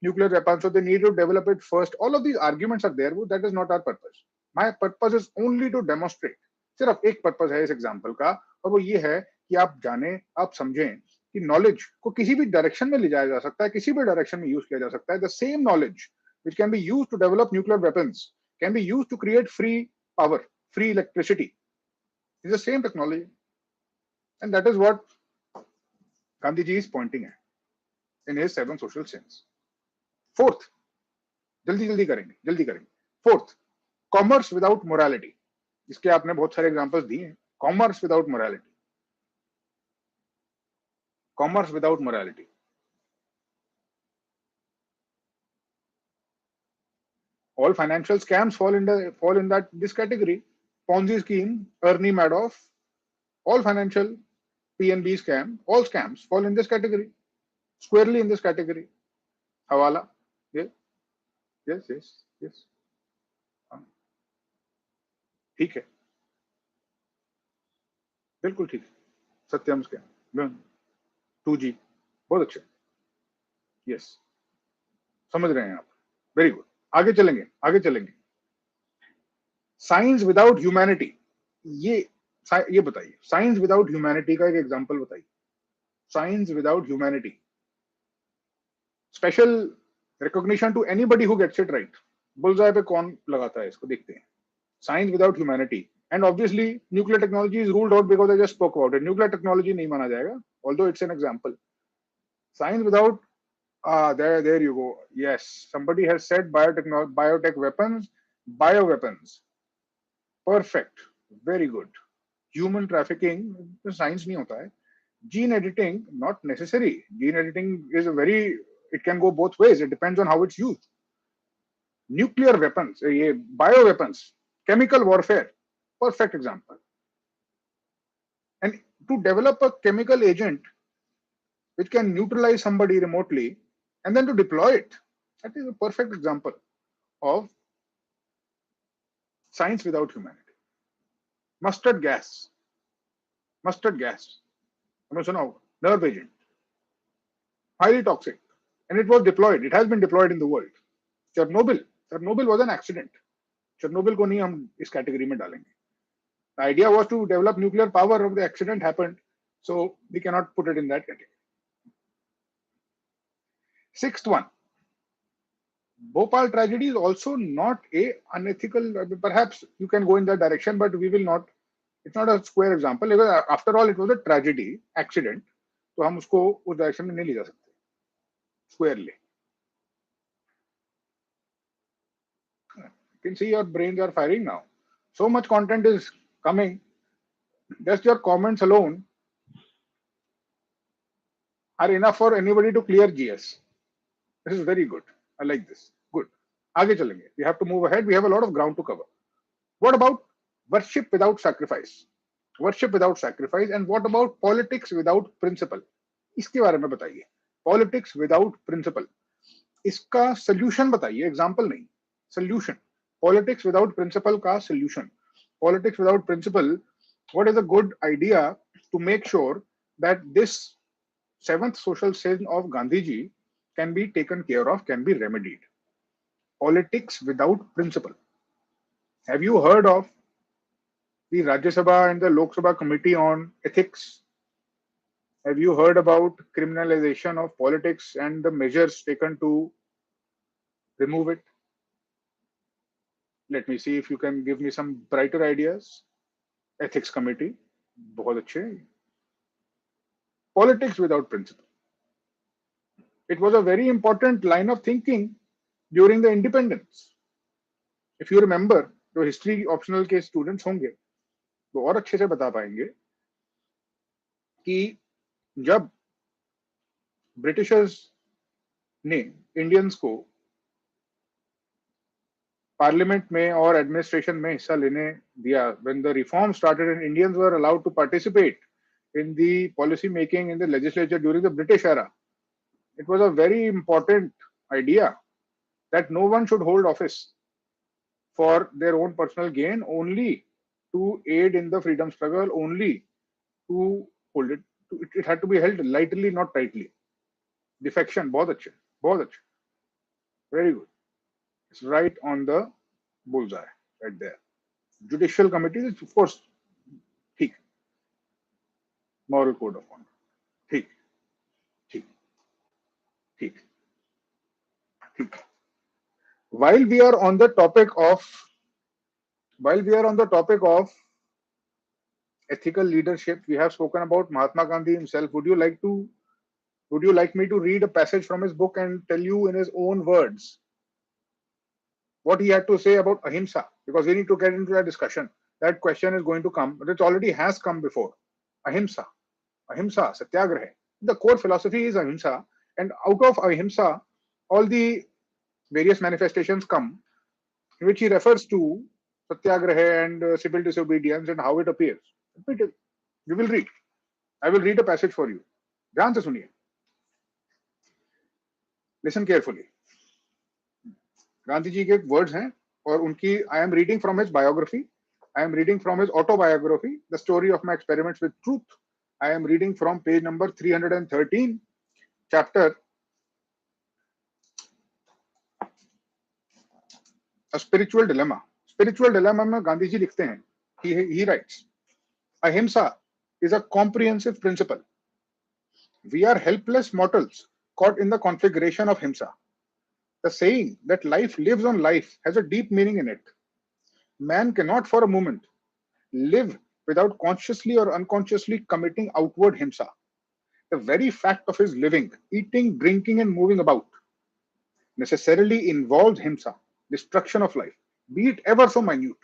nuclear weapons, so they need to develop it first. All of these arguments are there, but that is not our purpose. My purpose is only to demonstrate. सिर्फ एक purpose है इस example का, और वो ये है कि आप जाने, आप समझें कि नॉलेज को किसी भी डायरेक्शन में ले जाया जा सकता है, किसी भी डायरेक्शन में यूज किया जा सकता है. The same knowledge which can be used to develop nuclear weapons can be used to create free power, free electricity. It's the same technology, and that is what Gandhi ji is pointing at in his 7 social sins. Fourth, जल्दी करेंगे. Fourth, commerce without morality, इसके आपने बहुत सारे examples दिए हैं. Commerce without morality, commerce without morality. All financial scams fall in that this category. Ponzi scheme, Ernie Madoff, all financial PNB scam, all scams fall in this category. Squarely in this category. Hawala. Yes, yes, yes, yes. ठीक है, बिल्कुल ठीक है. सत्यम scam, 2G, बहुत अच्छे. Yes, समझ रहे हैं आप. Very good. आगे चलेंगे, आगे चलेंगे. साइंस विदाउट ह्यूमैनिटी, ये बताइए, साइंस विदाउट ह्यूमैनिटी का एक एग्जांपल बताइए. Science without humanity, special recognition to anybody who gets it right. बुलजाय पे कौन लगाता है इसको, देखते हैं. Science without humanity, and obviously nuclear technology is ruled out because I just spoke about it. Nuclear technology नहीं माना जाएगा, although it's an example. Science without, there you go. Yes, somebody has said biotech weapons, bioweapons. Perfect, very good. Human trafficking, science नहीं होता है. Gene editing, not necessary. Gene editing is it can go both ways. It depends on how it's used. Nuclear weapons, bioweapons, chemical warfare, perfect example. And to develop a chemical agent which can neutralize somebody remotely and then to deploy it, that is a perfect example of science without humanity. Mustard gas, nerve agent, highly toxic, and it was deployed. It has been deployed in the world. Chernobyl was an accident. Chernobyl को नहीं हम इस category में डालेंगे. The idea was to develop nuclear power. The accident happened, so we cannot put it in that category. Sixth one, Bhopal tragedy is also not a unethical. Perhaps you can go in that direction, but we will not. It's not a square example. After all, it was a tragedy, accident. तो हम उसको उस direction में नहीं ले जा सकते squarely. You can see your brains are firing now. So much content is coming. Just your comments alone are enough for anybody to clear GS. This is very good. I like this. Good. आगे चलेंगे. We have to move ahead. We have a lot of ground to cover. What about worship without sacrifice? Worship without sacrifice. And what about politics without principle? इसके बारे में बताइए. Politics without principle. इसका solution बताइए. Example नहीं. Solution. Politics without principle का solution. Politics without principle. What is a good idea to make sure that this seventh social sin of Gandhi ji can be taken care of, can be remedied? Politics without principle. Have you heard of the Rajya Sabha and the Lok Sabha Committee on Ethics? Have you heard about criminalization of politics and the measures taken to remove it? Let me see if you can give me some brighter ideas. Ethics Committee, बहुत अच्छे. Politics without principle. It was a very important line of thinking during the independence. If you remember, जो history optional के students होंगे तो और अच्छे से बता पाएंगे कि जब ब्रिटिशर्स ने इंडियंस को पार्लियामेंट में और एडमिनिस्ट्रेशन में हिस्सा लेने दिया, when the reform started and Indians were allowed to participate in the policy making in the legislature during the British era, it was a very important idea that no one should hold office for their own personal gain, only to aid in the freedom struggle, only to hold it. It had to be held lightly, not tightly. Defection, बहुत अच्छे, बहुत अच्छे. Very good. It's right on the bullseye, right there. Judicial committee is, of course, ठीक. Moral code of conduct. ठीक, ठीक, ठीक, ठीक. While we are on the topic of ethical leadership, we have spoken about Mahatma Gandhi himself. Would you like me to read a passage from his book and tell you in his own words what he had to say about ahimsa, because we need to get into that discussion. That question is going to come, but it already has come before. Ahimsa, ahimsa, satyagraha. The core philosophy is ahimsa, and out of ahimsa, all the various manifestations come, in which he refers to satyagraha and civil disobedience and how it appears. You will read. I will read a passage for you. ध्यान से सुनिए. Listen carefully. Gandhi ji के words हैं और उनकी I am reading from his biography. I am reading from his autobiography, The Story of My Experiments with Truth. I am reading from page number 313, chapter A Spiritual Dilemma. Spiritual Dilemma में गांधी जी लिखते हैं, he writes, Ahimsa is a comprehensive principle. We are helpless mortals caught in the configuration of himsa. The saying that life lives on life has a deep meaning in it. Man cannot for a moment live without consciously or unconsciously committing outward himsa. The very fact of his living, eating, drinking, and moving about necessarily involves himsa, destruction of life, be it ever so minute.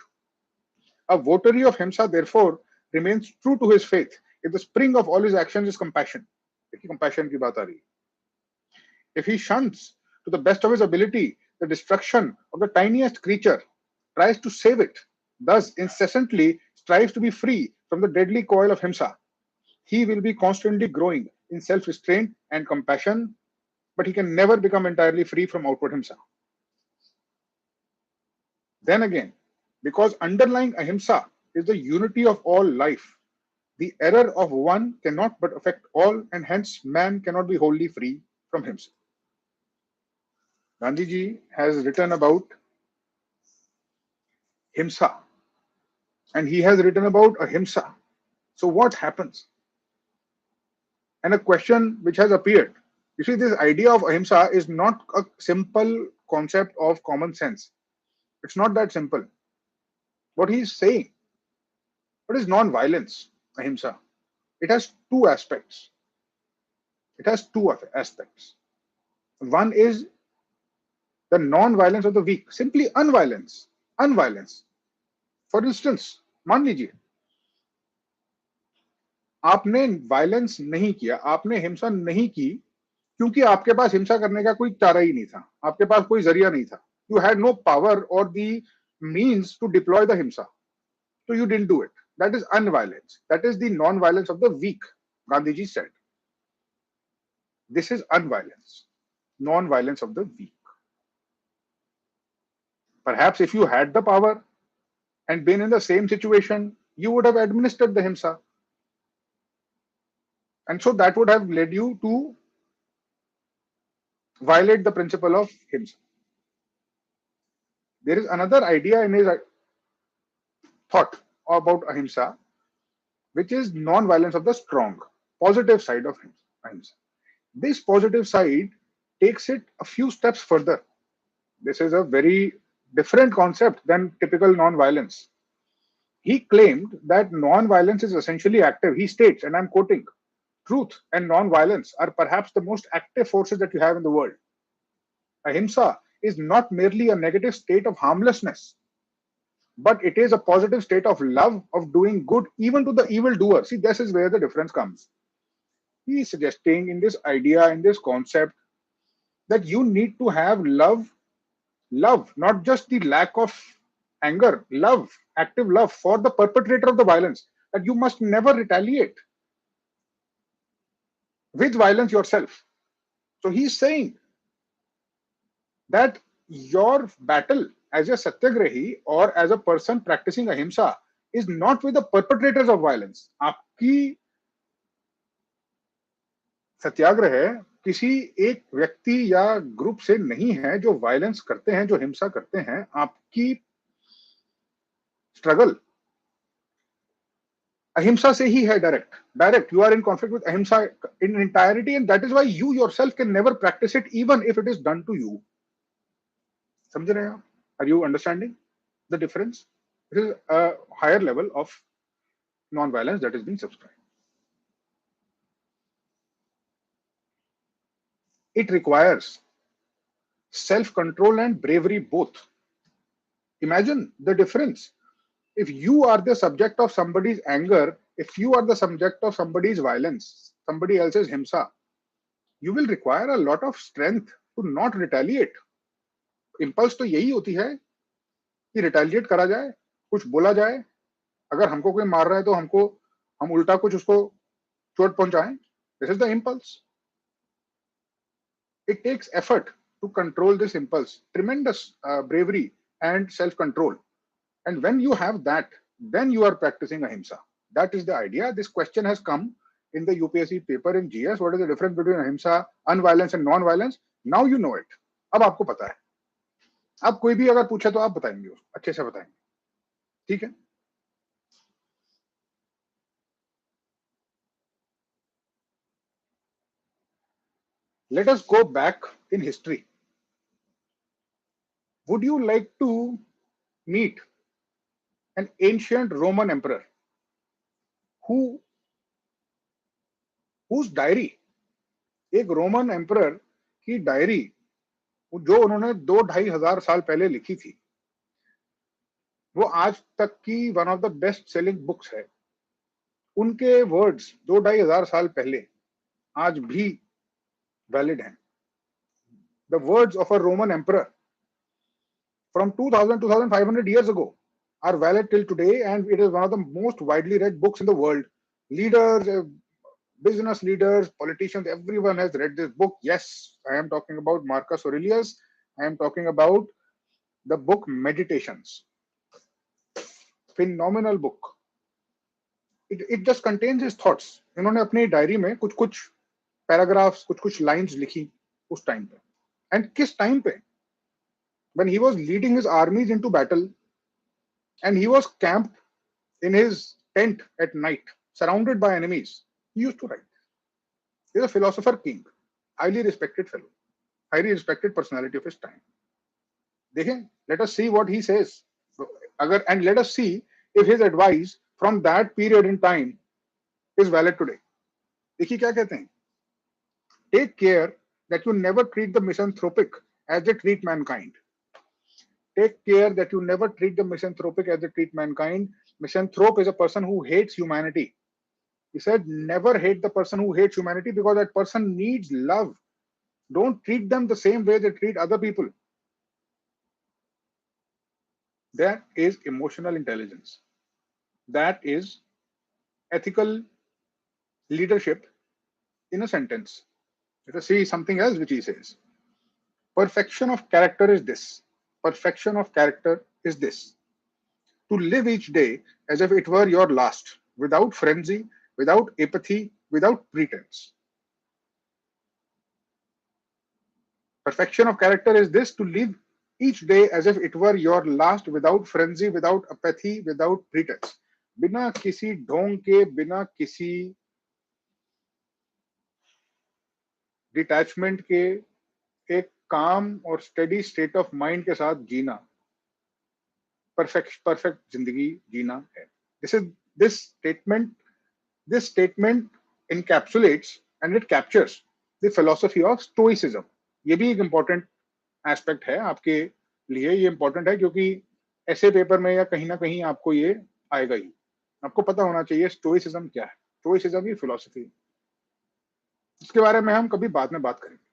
A votary of himsa, therefore, remains true to his faith if the spring of all his actions is compassion. Compassion की बात आ रही है. If he shuns to the best of his ability the destruction of the tiniest creature, tries to save it, thus incessantly strives to be free from the deadly coil of himsa, he will be constantly growing in self-restraint and compassion, but he can never become entirely free from outward himsa. Then again, because underlying ahimsa is the unity of all life, the error of one cannot but affect all, and hence man cannot be wholly free from himself. Gandhi ji has written about himsa, and he has written about ahimsa. So what happens? And a question which has appeared. You see, this idea of ahimsa is not a simple concept of common sense. It's not that simple. What he is saying, what is non-violence, ahimsa? It has two aspects. It has two aspects. One is the non-violence of the weak, simply unviolence. Unviolence. For instance, मान लीजिए आपने violence नहीं किया, आपने हिंसा नहीं की क्योंकि आपके पास हिंसा करने का कोई चारा ही नहीं था, आपके पास कोई जरिया नहीं था. You had no power or the means to deploy the himsa, so you didn't do it. That is unviolence. That is the non-violence of the weak. Gandhiji said, this is unviolence, non-violence of the weak. Perhaps if you had the power and been in the same situation, you would have administered the himsa. And so that would have led you to violate the principle of himsa. There is another idea in his thought about ahimsa, which is non-violence of the strong, positive side of ahimsa. This positive side takes it a few steps further. This is a very different concept than typical non-violence. He claimed that non-violence is essentially active. He states, and I'm quoting, truth and non-violence are perhaps the most active forces that you have in the world. Ahimsa is not merely a negative state of harmlessness, but it is a positive state of love, of doing good even to the evildoer. See, this is where the difference comes. He is suggesting in this idea, in this concept, that you need to have love, not just the lack of anger, love, active love for the perpetrator of the violence, that you must never retaliate with violence yourself. So he's saying that your battle as a satyagrahi or as a person practicing ahimsa is not with the perpetrators of violence. आपकी सत्याग्रह किसी एक व्यक्ति या group से नहीं है जो violence करते हैं, जो हिंसा करते हैं. आपकी स्ट्रगल ahimsa से ही है, direct. You are in conflict with ahimsa in entirety, and that is why you yourself can never practice it even if it is done to you. समझ रहे हो? Are you understanding the difference? This is a higher level of non-violence that is being subscribed. It requires self-control and bravery both. Imagine the difference. If you are the subject of somebody's anger, if you are the subject of somebody's violence, somebody else's himsa, you will require a lot of strength to not retaliate. Impulse तो यही होती है कि retaliate करा जाए, कुछ बोला जाए, अगर हमको कोई मार रहा है तो हमको हम उल्टा कुछ उसको चोट पहुंचाएं. This is the impulse. It takes effort to control this impulse, tremendous bravery and self-control. And when you have that, then you are practicing ahimsa. That is the idea. This question has come in the UPSC paper in GS. What is the difference between ahimsa, unviolence and non-violence? Now you know it. अब आपको पता है. अब कोई भी अगर पूछे तो आप बताएंगे उसको, अच्छे से बताएंगे. ठीक है? Let us go back in history. Would you like to meet an ancient Roman emperor who whose diary, एक रोमन एम्परर की डायरी जो उन्होंने 2-2,500 साल पहले लिखी थी, वो आज तक की one of the best selling books है. उनके वर्ड्स 2-2,500 साल पहले आज भी वैलिड हैं. The words of a Roman emperor from 2,000-2,500 years ago are valid till today, and it is one of the most widely read books in the world. Leaders, business leaders, politicians, everyone has read this book. Yes, I am talking about Marcus Aurelius. I am talking about the book Meditations. Phenomenal book. It just contains his thoughts. इन्होंने अपनी diary में कुछ कुछ paragraphs, कुछ कुछ lines लिखी उस time पे. एंड किस टाइम पे? When he was leading his armies into battle and he was camped in his tent at night, surrounded by enemies, he used to write. He is a philosopher king, highly respected fellow, highly respected personality of his time. देखें, let us see what he says. And let us see if his advice from that period in time is valid today. देखिए क्या कहते हैं. Take care that you never treat the misanthropic as they treat mankind. Take care that you never treat the misanthropic as they treat mankind. Misanthrope is a person who hates humanity. He said, never hate the person who hates humanity because that person needs love. Don't treat them the same way they treat other people. That is emotional intelligence. That is ethical leadership in a sentence. Let us see something else which he says. Perfection of character is this. Perfection of character is this. To live each day as if it were your last, without frenzy, without apathy, without pretense. Perfection of character is this: to live each day as if it were your last, without frenzy, without apathy, without pretense. बिना किसी ढोंग के, बिना किसी detachment के, एक काम और स्टेडी स्टेट ऑफ माइंड के साथ जीना, परफेक्ट जिंदगी जीना है. This statement encapsulates and it captures the philosophy of stoicism. ये भी एक important aspect है आपके लिए. ये important है क्योंकि ऐसे पेपर में या कहीं ना कहीं आपको ये आएगा ही. आपको पता होना चाहिए stoicism क्या है. stoicism की philosophy, इसके बारे में हम कभी बाद में बात करेंगे.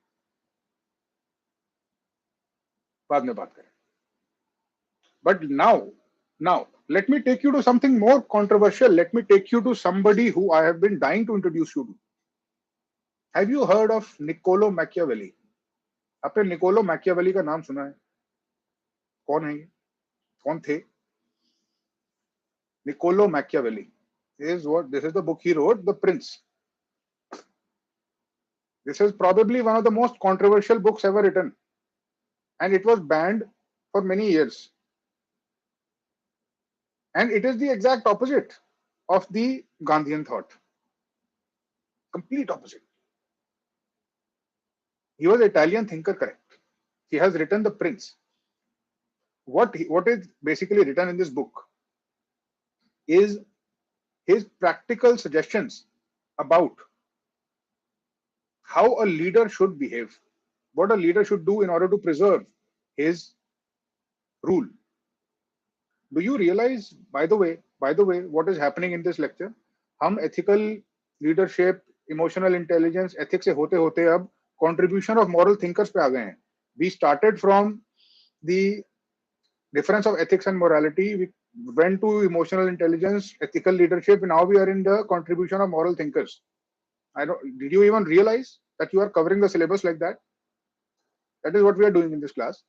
But now let me take you to something more controversial. Let me take you to somebody who I have been dying to introduce you to. Have you heard of Niccolo Machiavelli? आपने Niccolo Machiavelli का नाम सुना है? कौन है ये? कौन थे? Niccolo Machiavelli is what? This is the book he wrote, The Prince. This is probably one of the most controversial books ever written, and it was banned for many years. And it is the exact opposite of the Gandhian thought. Complete opposite. He was an Italian thinker, correct? He has written The Prince. What is basically written in this book is his practical suggestions about how a leader should behave, what a leader should do in order to preserve his rule. Do you realize, by the way, what is happening in this lecture? हम ethical leadership, emotional intelligence, ethics से होते होते अब contribution of moral thinkers पे आ गए हैं. We started from the difference of ethics and morality. We went to emotional intelligence, ethical leadership. Now we are in the contribution of moral thinkers. Did you even realize that you are covering the syllabus like that? That is what we are doing in this class.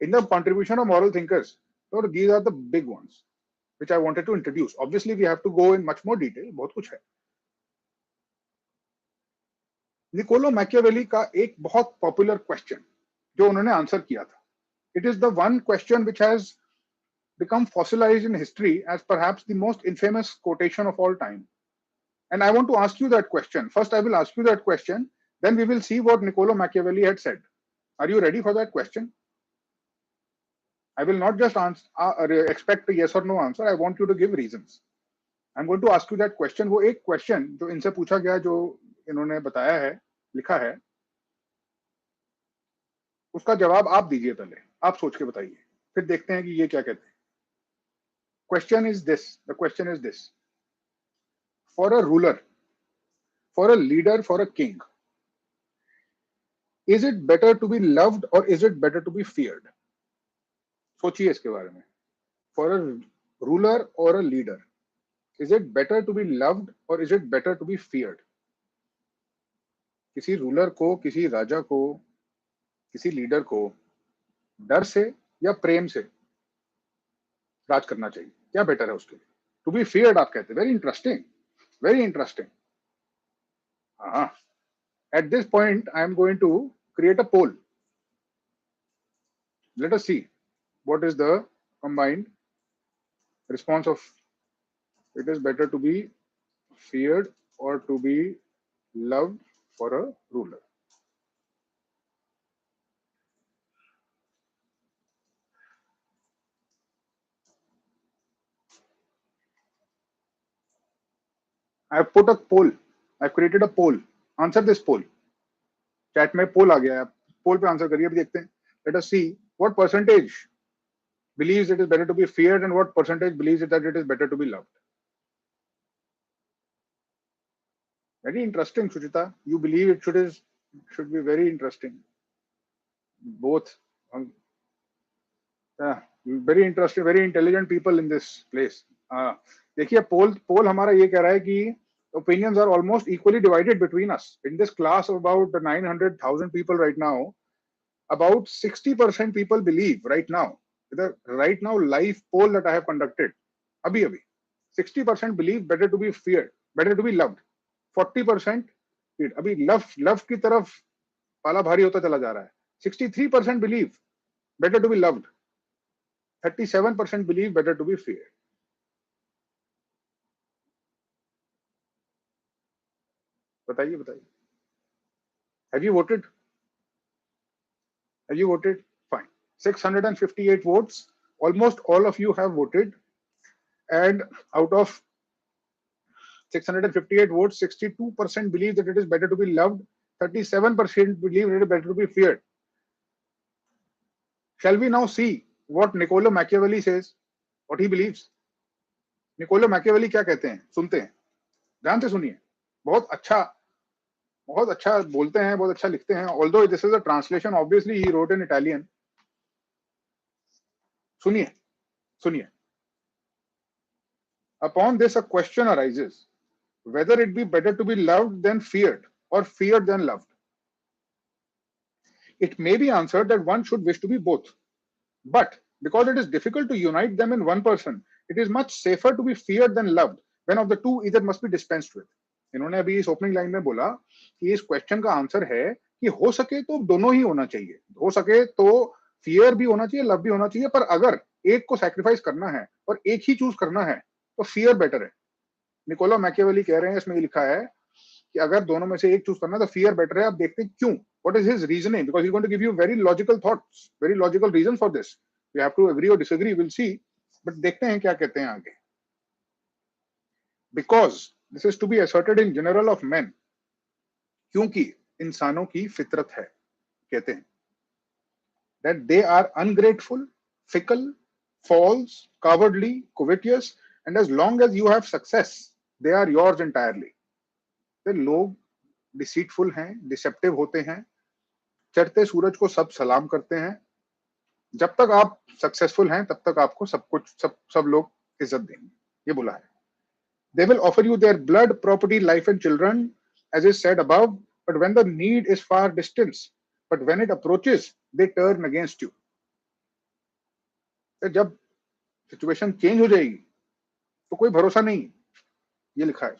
In the contribution of moral thinkers, so these are the big ones which I wanted to introduce. Obviously, we have to go in much more detail. बहुत कुछ है. Niccolo Machiavelli का एक बहुत popular question जो उन्होंने answer किया था. It is the one question which has become fossilized in history as perhaps the most infamous quotation of all time. And I want to ask you that question. First, I will ask you that question. Then we will see what Niccolo Machiavelli had said. Are you ready for that question? I will not just expect a yes or no answer. I want you to give reasons. I'm going to ask you that question. वो एक question जो इनसे पूछा गया, जो इन्होंने बताया है, लिखा है, उसका जवाब आप दीजिए. पहले आप सोच के बताइए, फिर देखते हैं कि ये क्या कहते हैं. Question is this. The question is this. For a ruler, for a leader, for a king, is it better to be loved or is it better to be feared? सोचिए इसके बारे में. For a ruler or a leader, is it better to be loved or is it better to be feared? किसी ruler को, किसी राजा को, किसी leader को डर से या प्रेम से राज करना चाहिए, क्या बेटर है उसके लिए? टू बी फियर्ड आप कहते हैं. Very interesting, very interesting. हाँ, at this point I am going to create a poll. Let us see what is the combined response of it is better to be feared or to be loved for a ruler. I have put a poll. I have created a poll. Answer this poll. Chat में poll आ गया है. Poll पे answer करिए. अभी देखते हैं. Let us see what percentage believes it is better to be feared and what percentage believes that it is better to be loved. Very interesting, Suchita. You believe it should be very interesting. Both. Very interesting, very intelligent people in this place. देखिए पोल हमारा ये कह रहा है कि opinions are almost equally divided between us. In this class of about 900,000 people right now, about 60% people believe right now, the right now live poll that I have conducted, abhi 60% believe better to be feared, better to be loved. 40% feared. अभी love की तरफ पाला भारी होता चला जा रहा है. 63% believe better to be loved. 37% believe better to be feared. बताइए. Have you voted? Have you voted? Fine. 658 votes. Almost all of you have voted. And out of 658 votes, 62% believe that it is better to be loved. 37% believe it is better to be feared. Shall we now see what Niccolo Machiavelli says? What he believes? Niccolo Machiavelli क्या कहते हैं? सुनते हैं. ध्यान से सुनिए. बहुत अच्छा बोलते हैं, बहुत अच्छा लिखते हैं. Although this is a translation, obviously he wrote in Italian. सुनिए. Upon this, a question arises: whether it be better to be loved than feared, or feared than loved. It may be answered that one should wish to be both, but because it is difficult to unite them in one person, it is much safer to be feared than loved, when of the two either must be dispensed with. इन्होंने अभी इस opening line में बोला कि इस question का answer है कि हो सके तो दोनों ही होना चाहिए. हो सके तो फियर भी होना चाहिए, लव भी होना चाहिए, पर अगर एक को सैक्रिफाइस करना है और एक ही चूज करना है तो फियर बेटर है. निकोलो मैकियावेली कह रहे हैं, इसमें लिखा है कि अगर दोनों में से एक चूज करना है तो फियर बेटर है. आप देखते हैं क्यों. What is his reasoning? Because he is going to give you very logical thoughts, very logical reason for this. You have to agree or disagree, will see. But देखते हैं क्या कहते हैं आगे. Because this is to be asserted in general of man, क्योंकि इंसानों की फितरत है, कहते हैं, that they are ungrateful, fickle, false, cowardly, covetous, and as long as you have success, they are yours entirely. तो लोग डिसीटफुल हैं, डिसेप्टिव होते हैं, चढ़ते सूरज को सब सलाम करते हैं. जब तक आप सक्सेसफुल हैं तब तक आपको सब कुछ सब लोग इज्जत देंगे. ये बोला है. They will offer you their blood, property, life and children, as is said above, but when the need is far distant, but when it approaches, they turn against you. जब सिचुएशन चेंज हो जाएगी तो कोई भरोसा नहीं. ये लिखा है.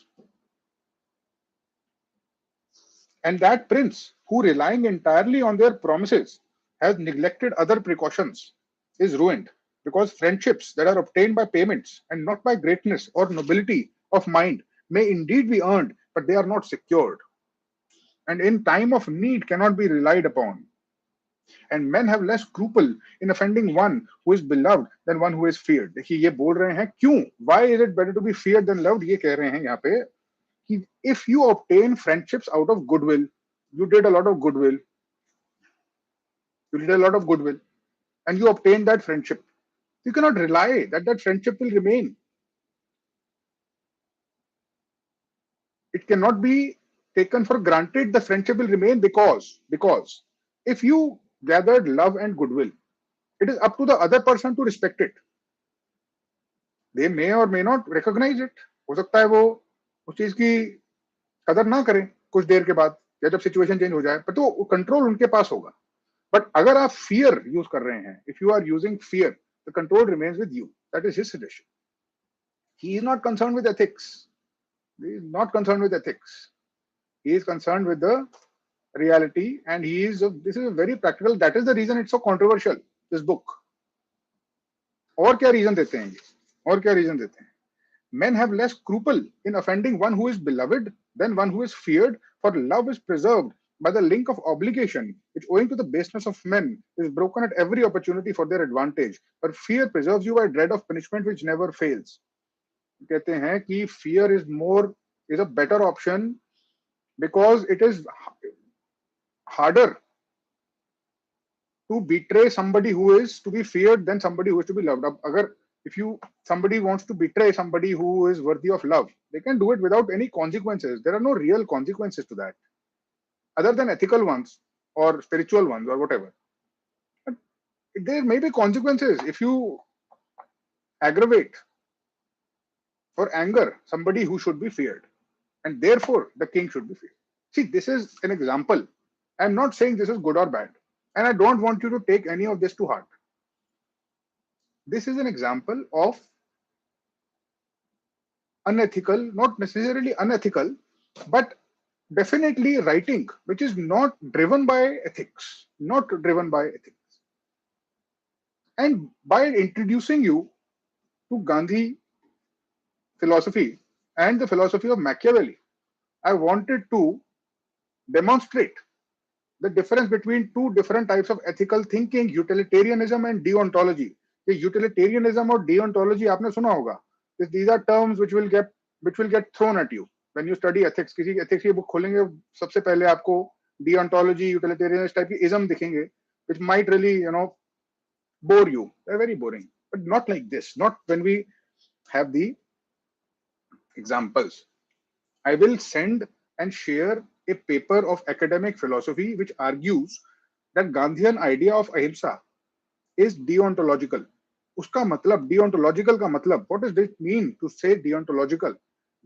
And that prince, who relying entirely on their promises has neglected other precautions, is ruined, because friendships that are obtained by payments and not by greatness or nobility of mind may indeed be earned, but they are not secured, and in time of need cannot be relied upon. And men have less scruple in offending one who is beloved than one who is feared. देखिए ये बोल रहे हैं क्यों? Why is it better to be feared than loved? ये कह रहे हैं यहाँ पे कि if you obtain friendships out of goodwill, you did a lot of goodwill, and you obtained that friendship. You cannot rely that that friendship will remain. It cannot be taken for granted the friendship will remain because if you gathered love and goodwill, it is up to the other person to respect it. They may or may not recognize it. हो सकता है वो उस चीज की कदर ना करें कुछ देर के बाद या जब सिचुएशन चेंज हो जाए, पर तो कंट्रोल उनके पास होगा. बट अगर आप फियर यूज कर रहे हैं, if you are using fear, the control remains with you. That is his suggestion. He is not concerned with ethics. He is not concerned with ethics. He is concerned with the reality, and this is a very practical. That is the reason it's so controversial, this book. और क्या reason देते हैं ये? और क्या reason देते हैं? Men have less scruple in offending one who is beloved than one who is feared, for love is preserved by the link of obligation, which owing to the baseness of men is broken at every opportunity for their advantage, but fear preserves you by dread of punishment which never fails. कहते हैं कि fear is a better option because it is harder to betray somebody who is to be feared than somebody who is to be loved. अब अगर if somebody wants to betray somebody who is worthy of love, they can do it without any consequences. There are no real consequences to that, other than ethical ones or spiritual ones or whatever. But there may be consequences if you aggravate or anger somebody who should be feared, and therefore the king should be feared. See, this is an example. I'm not saying this is good or bad, and I don't want you to take any of this to heart. This is an example of unethical, not necessarily unethical, but definitely writing which is not driven by ethics, And by introducing you to Gandhi philosophy and the philosophy of Machiavelli, I wanted to demonstrate the difference between two different types of ethical thinking, utilitarianism and deontology. ये utilitarianism और deontology आपने सुना होगा. These are terms which will get thrown at you when you study ethics. किसी ethics की book खोलेंगे सबसे पहले आपको deontology, utilitarianism type की ism दिखेंगे, which might really bore you. They're very boring, but not like this. Not when we have the examples. I will send and share a paper of academic philosophy which argues that Gandhian idea of ahimsa is deontological. उसका मतलब deontological का मतलब, what does it mean to say deontological?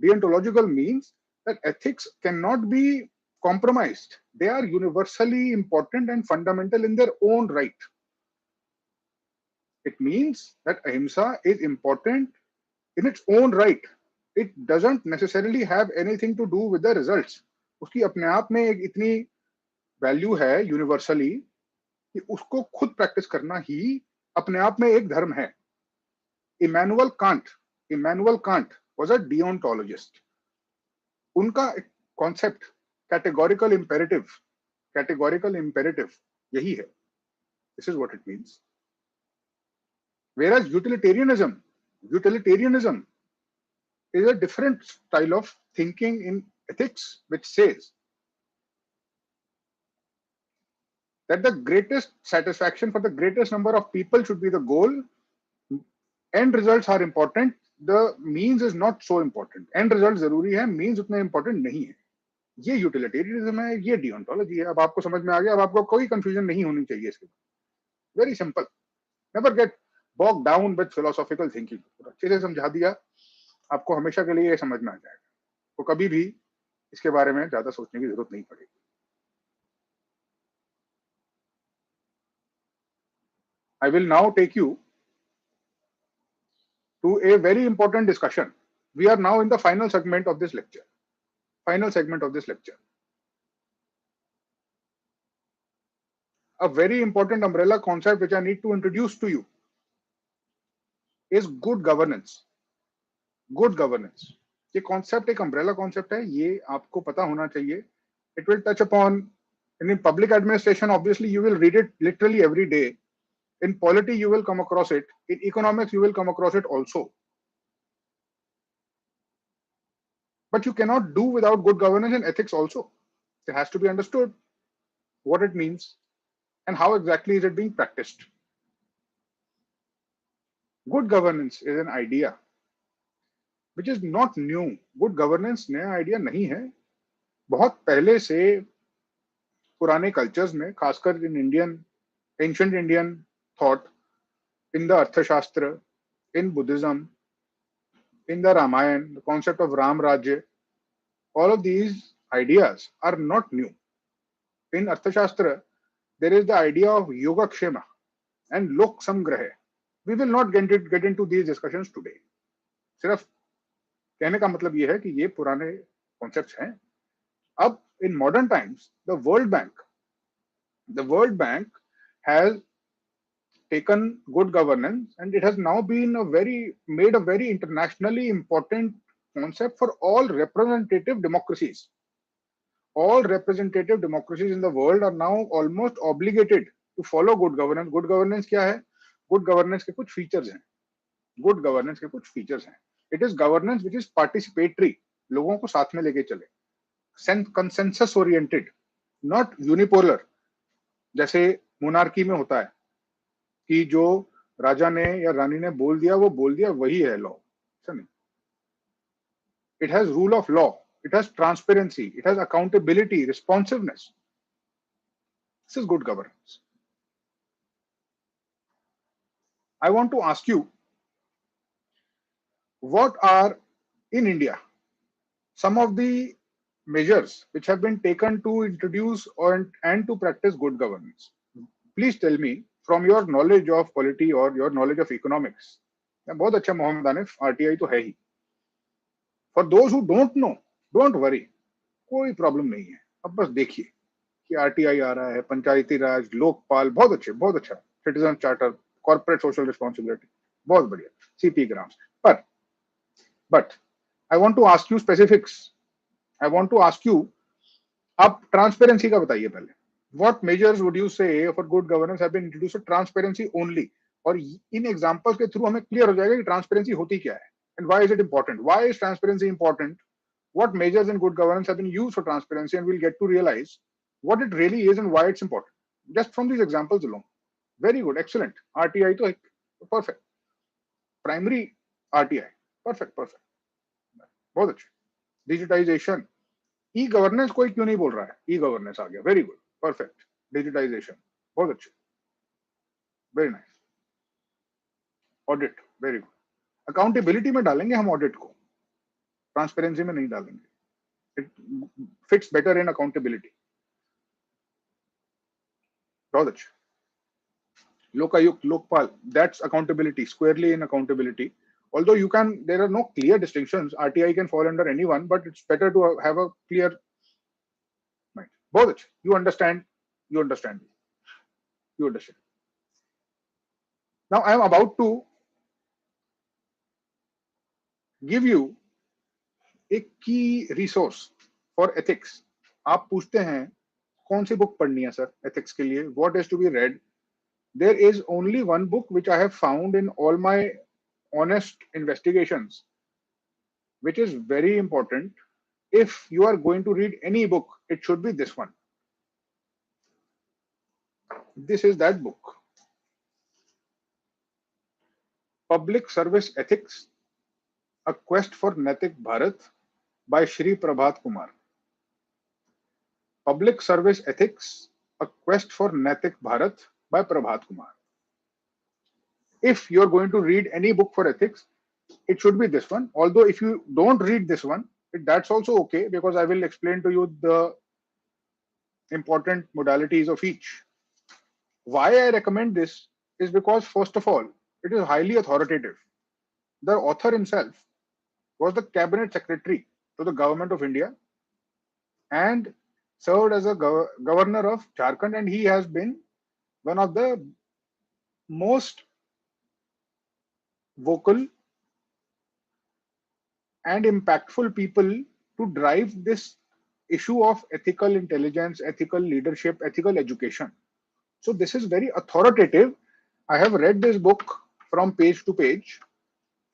Deontological means that ethics cannot be compromised. They are universally important and fundamental in their own right. It means that ahimsa is important in its own right. It doesn't necessarily have anything to do with the results. उसकी अपने आप में एक इतनी value है universally कि उसको खुद प्रैक्टिस करना ही अपने आप में एक धर्म है. Immanuel Kant was a deontologist. उनका कॉन्सेप्ट कैटेगोरिकल इंपेरेटिव यही है. This is what it means. Whereas utilitarianism is a different style of thinking in ethics, which says that the greatest satisfaction for the greatest number of people should be the goal, end results are important, the means is not so important. End result जरूरी है, means उतने important नहीं है. ये utilitarianism है, ये डिओन्टोलॉजी है. अब आपको समझ में आ गया, अब आपको कोई कंफ्यूजन नहीं होनी चाहिए इसके. Very simple. Never get bog down with philosophical thinking. अच्छे से समझा दिया आपको, हमेशा के लिए ये समझ में आ जाएगा. तो कभी भी इसके बारे में ज्यादा सोचने की जरूरत नहीं पड़ेगी. I will now take you to a very important discussion. We are now in the final segment of this lecture. Final segment of this lecture. A very important umbrella concept which I need to introduce to you is good governance. Good governance. ये concept एक umbrella concept है, ये आपको पता होना चाहिए. It will touch upon in public administration. Obviously, you will read it literally every day. In polity, you will come across it. In economics, you will come across it also. But you cannot do without good governance in ethics also. It has to be understood what it means and how exactly is it being practiced. Good governance is an idea which is not new. Good governance नया idea नहीं है. बहुत पहले से पुराने cultures में, खासकर in ancient Indian thought, in the अर्थशास्त्र, in Buddhism, in the Ramayana, the concept of Ram Rajya, all of these ideas are not new. In Arthashastra, there is the idea of Yogakshema and Lok Samgraha. We will not get into these discussions today. सिर्फ कहने का मतलब ये है कि ये पुराने concepts हैं. अब in modern times, the World Bank has taken good governance and it has now been made a very internationally important concept for all representative democracies. All representative democracies in the world are now almost obligated to follow good governance. Good governance क्या है? Good governance के कुछ features हैं. Good governance के कुछ features हैं. It is governance which is participatory. लोगों को साथ में लेके चले. Consensus oriented, not unipolar. जैसे monarchy में होता है कि जो राजा ने या रानी ने बोल दिया वो बोल दिया, वही है law. It has rule of law. It has transparency. It has accountability, responsiveness. This is good governance. I want to ask you, what are, in India, some of the measures which have been taken to introduce and to practice good governance? Please tell me from your knowledge of polity or your knowledge of economics. बहुत अच्छा Mohammad Anif, RTI तो है ही. For those who don't know, don't worry. कोई problem नहीं है. अब बस देखिए कि RTI आ रहा है, पंचायती राज, लोकपाल, बहुत अच्छा, citizen charter, corporate social responsibility, बहुत बढ़िया, CP grams. But I want to ask you specifics. I want to ask you, आप ट्रांसपेरेंसी का बताइए पहले. What measures would you say for good governance have been introduced for transparency only? और इन examples के through हमें clear हो जाएगा कि ट्रांसपेरेंसी होती क्या है and why is it important? Why is transparency important? What measures in good governance have been used for transparency, and we'll get to realize what it really is and why it's important. Just from these examples alone. Very good, excellent. RTI तो perfect. Primary RTI, perfect. बहुत अच्छे. Digitization. E-governance कोई क्यों नहीं बोल रहा है? E-governance आ गया. Very good, perfect. Digitization, बहुत अच्छे. Very nice. Audit, very good. Accountability में डालेंगे हम audit को. Transparency में नहीं डालेंगे. It fits better in accountability. बहुत अच्छे. Lokayukt, Lokpal, that's accountability, squarely in accountability. Although there are no clear distinctions. RTI can fall under anyone, but it's better to have a clear mind. बहुत अच्छे. You understand. Now I am about to give you a key resource for ethics. आप पूछते हैं कौन सी book पढ़नी है sir ethics के लिए? What is to be read? There is only one book which I have found in all my honest investigations, which is very important. If you are going to read any book, it should be this one. This is that book. Public Service Ethics, A Quest for Naitik Bharat by Shri Prabhat Kumar. Public Service Ethics, A Quest for Naitik Bharat by Prabhat Kumar. If you're going to read any book for ethics, it should be this one. Although if you don't read this one, that's also okay, because I will explain to you the important modalities of each. Why I recommend this is because, first of all, it is highly authoritative. The author himself was the cabinet secretary to the government of India and served as a governor of Jharkhand, and he has been one of the most vocal and impactful people to drive this issue of ethical intelligence, ethical leadership, ethical education. So this is very authoritative. I have read this book from page to page.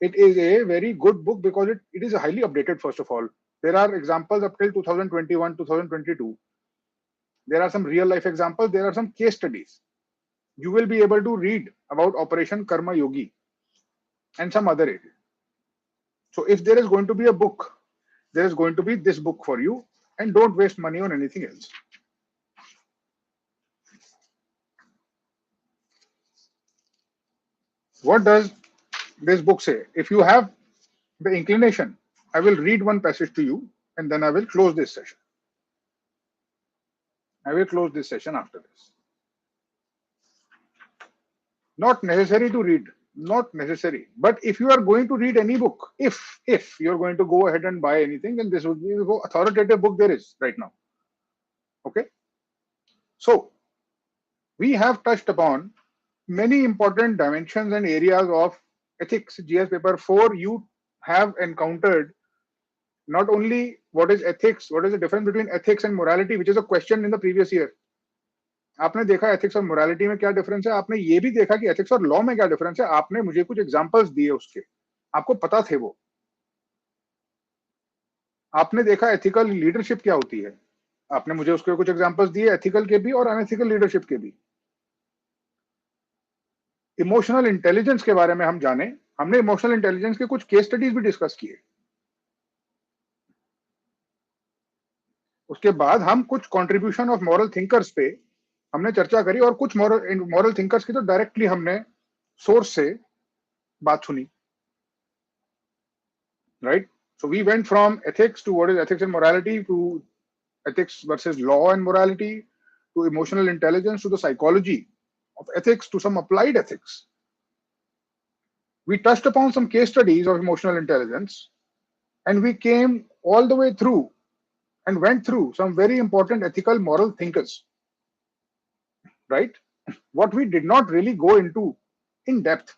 It is a very good book because it is highly updated, first of all. There are examples up till 2021, 2022. There are some real life examples. There are some case studies. You will be able to read about Operation Karma Yogi and some other areas. So if there is going to be a book, there is going to be this book for you, and don't waste money on anything else. What does this book say? If you have the inclination, I will read one passage to you and then I will close this session. I will close this session after this. Not necessary to read, not necessary. But if you are going to read any book, if you're going to go ahead and buy anything, then this would be the authoritative book there is right now. Okay. So we have touched upon many important dimensions and areas of ethics. GS paper 4, you have encountered not only what is ethics, what is the difference between ethics and morality, which is a question in the previous year. आपने देखा ethics और morality में क्या difference है, आपने ये भी देखा कि एथिक्स और लॉ में क्या डिफरेंस है. आपने मुझे कुछ एग्जांपल्स दिए उसके, आपको पता थे वो. आपने देखा एथिकल लीडरशिप क्या होती है, आपने मुझे उसके कुछ एग्जांपल्स दिए, एथिकल के भी और अनएथिकल लीडरशिप के भी. इमोशनल इंटेलिजेंस के बारे में हम जाने, हमने इमोशनल इंटेलिजेंस के कुछ केस स्टडीज भी डिस्कस किए. उसके बाद हम कुछ कंट्रीब्यूशन ऑफ मॉरल थिंकर्स पे हमने चर्चा करी, और कुछ मॉरल थिंकर्स की तो डायरेक्टली हमने सोर्स से बात सुनी. Right. So we went from ethics to what is ethics and morality, to ethics versus law and morality, to emotional intelligence, to the psychology of ethics, to some applied ethics. We touched upon some case studies of emotional intelligence, and we came all the way through and went through some very important ethical moral thinkers. Right? What we did not really go into in depth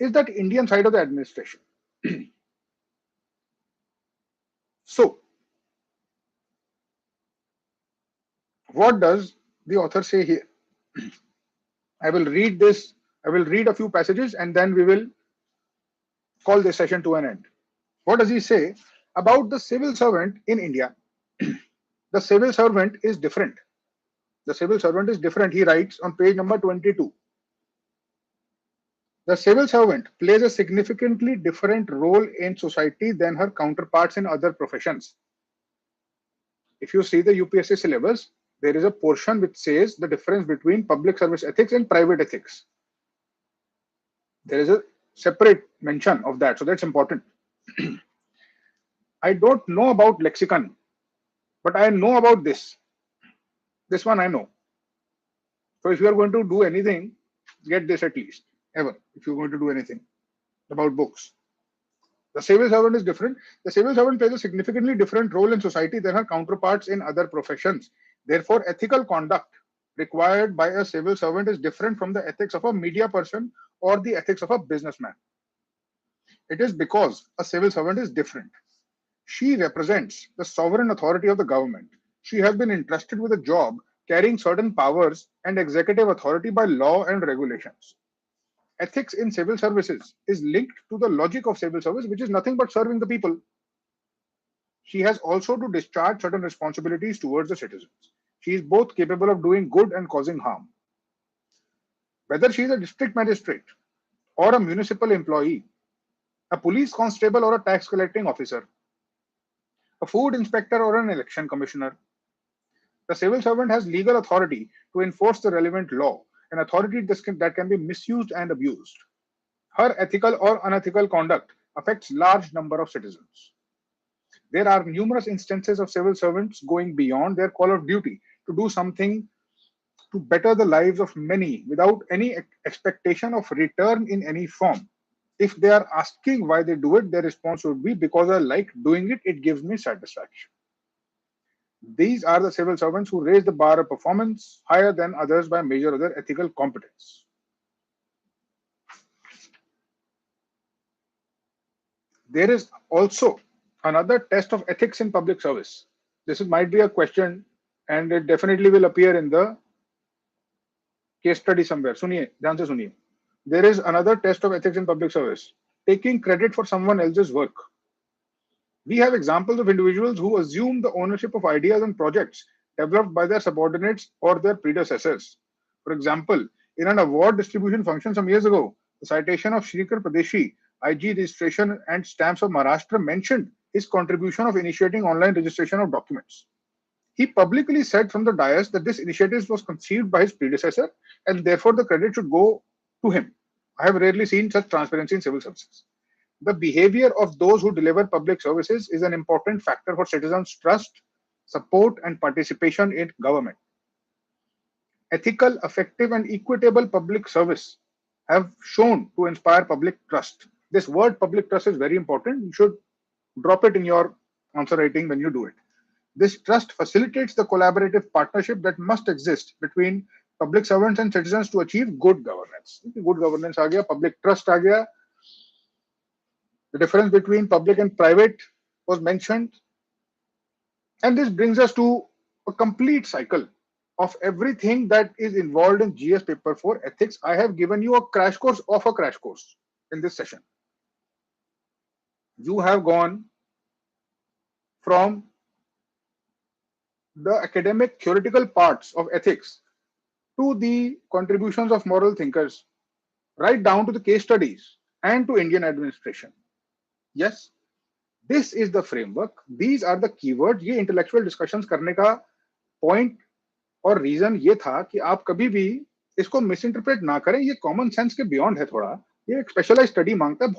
is that Indian side of the administration. So, what does the author say here? I will read this. I will read a few passages and then we will call this session to an end. What does he say about the civil servant in India? The civil servant is different. The civil servant is different. He writes on page number 22. The civil servant plays a significantly different role in society than her counterparts in other professions. If you see the UPSC syllabus, there is a portion which says the difference between public service ethics and private ethics. There is a separate mention of that, so that's important. I don't know about lexicon, but I know about this. This one I know. So if you are going to do anything, get this at least, ever, if you're going to do anything about books. The civil servant is different. The civil servant plays a significantly different role in society than her counterparts in other professions. Therefore, ethical conduct required by a civil servant is different from the ethics of a media person or the ethics of a businessman. It is because a civil servant is different. She represents the sovereign authority of the government. She has been entrusted with a job carrying certain powers and executive authority by law and regulations. Ethics in civil services is linked to the logic of civil service, which is nothing but serving the people. She has also to discharge certain responsibilities towards the citizens. She is both capable of doing good and causing harm. Whether she is a district magistrate or a municipal employee, a police constable or a tax collecting officer, a food inspector or an election commissioner. The civil servant has legal authority to enforce the relevant law, an authority that can be misused and abused. Her ethical or unethical conduct affects large number of citizens. There are numerous instances of civil servants going beyond their call of duty to do something to better the lives of many without any expectation of return in any form. If they are asking why they do it, their response would be because I like doing it, it gives me satisfaction. These are the civil servants who raise the bar of performance higher than others by measure of their ethical competence. There is also another test of ethics in public service. This might be a question and it definitely will appear in the case study somewhere. सुनिए, ध्यान से सुनिए. There is another test of ethics in public service, taking credit for someone else's work. We have examples of individuals who assume the ownership of ideas and projects developed by their subordinates or their predecessors. For example, in an award distribution function some years ago, the citation of Shrikar Pradeshi, IG registration and stamps of Maharashtra mentioned his contribution of initiating online registration of documents. He publicly said from the dais that this initiative was conceived by his predecessor and therefore the credit should go to him. I have rarely seen such transparency in civil services. The behavior of those who deliver public services is an important factor for citizens' trust, support, and participation in government. Ethical, effective, and equitable public service have shown to inspire public trust. This word public trust is very important. You should drop it in your answer writing when you do it. This trust facilitates the collaborative partnership that must exist between public servants and citizens to achieve good governance. Good governance आ गया, public trust आ गया. The difference between public and private was mentioned. And this brings us to a complete cycle of everything that is involved in GS paper 4 ethics. I have given you a crash course of a crash course in this session. You have gone from the academic theoretical parts of ethics to the contributions of moral thinkers, right down to the case studies and to Indian administration. Yes, this is the framework. These are the keywords. ये intellectual discussions करने का point और reason ये था कि आप कभी भी इसको misinterpret ना करें. ये common sense के beyond है थोड़ा. ये एक specialized study मांगता है.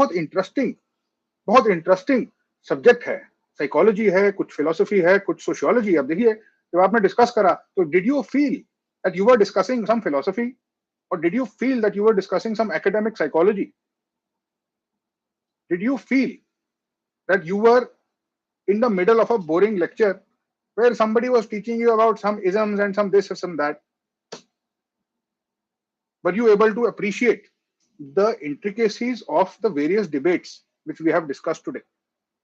बहुत interesting subject है. Psychology है, कुछ philosophy है, कुछ sociology. अब देखिए जब आपने discuss करा तो did you feel that you were discussing some philosophy or did you feel that you were discussing some academic psychology? Did you feel that you were in the middle of a boring lecture where somebody was teaching you about some isms and some this or some that? Were you able to appreciate the intricacies of the various debates which we have discussed today?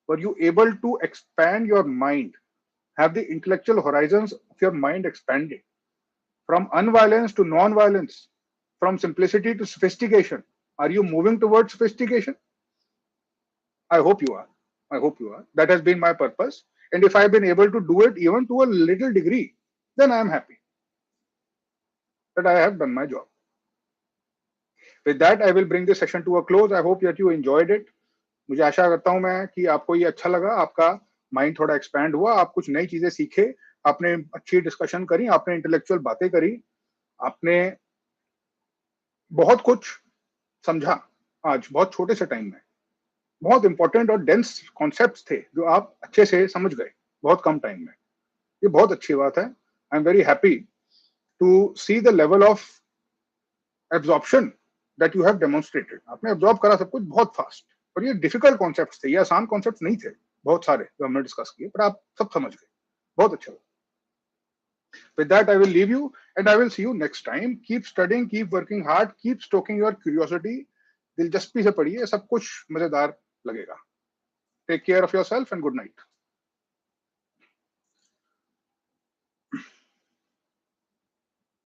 Were you able to expand your mind, have the intellectual horizons of your mind expanded? From unviolence to non-violence, from simplicity to sophistication. Are you moving towards sophistication? I hope you are. I hope you are. That has been my purpose. And if I've been able to do it even to a little degree, then I am happy that I have done my job. With that, I will bring this session to a close. I hope that you enjoyed it. मुझे आशा करता हूं मैं कि आपको ये अच्छा लगा, आपका माइंड थोड़ा एक्सपैंड हुआ, आप कुछ नई चीजें सीखे, आपने अच्छी डिस्कशन करी, आपने इंटेलेक्चुअल बातें करी, आपने बहुत कुछ समझा आज बहुत छोटे से टाइम में. बहुत इंपॉर्टेंट और डेंस कॉन्सेप्ट्स थे जो आप अच्छे से समझ गए बहुत कम टाइम में. ये बहुत अच्छी बात है. I am very happy to see the level of absorption that you have demonstrated. आपने एब्जॉर्ब करा सब कुछ बहुत फास्ट. और ये डिफिकल्ट कॉन्सेप्ट्स थे, ये आसान कॉन्सेप्ट्स नहीं थे बहुत सारे जो हमने डिस्कस किए, पर आप सब समझ गए. बहुत अच्छा. With that, I will leave you and I will see you next time. Keep studying, keep working hard, keep stoking your curiosity. दिलचस्पी से पढ़िए, सब कुछ मजेदार लगेगा. Take care of yourself and good night.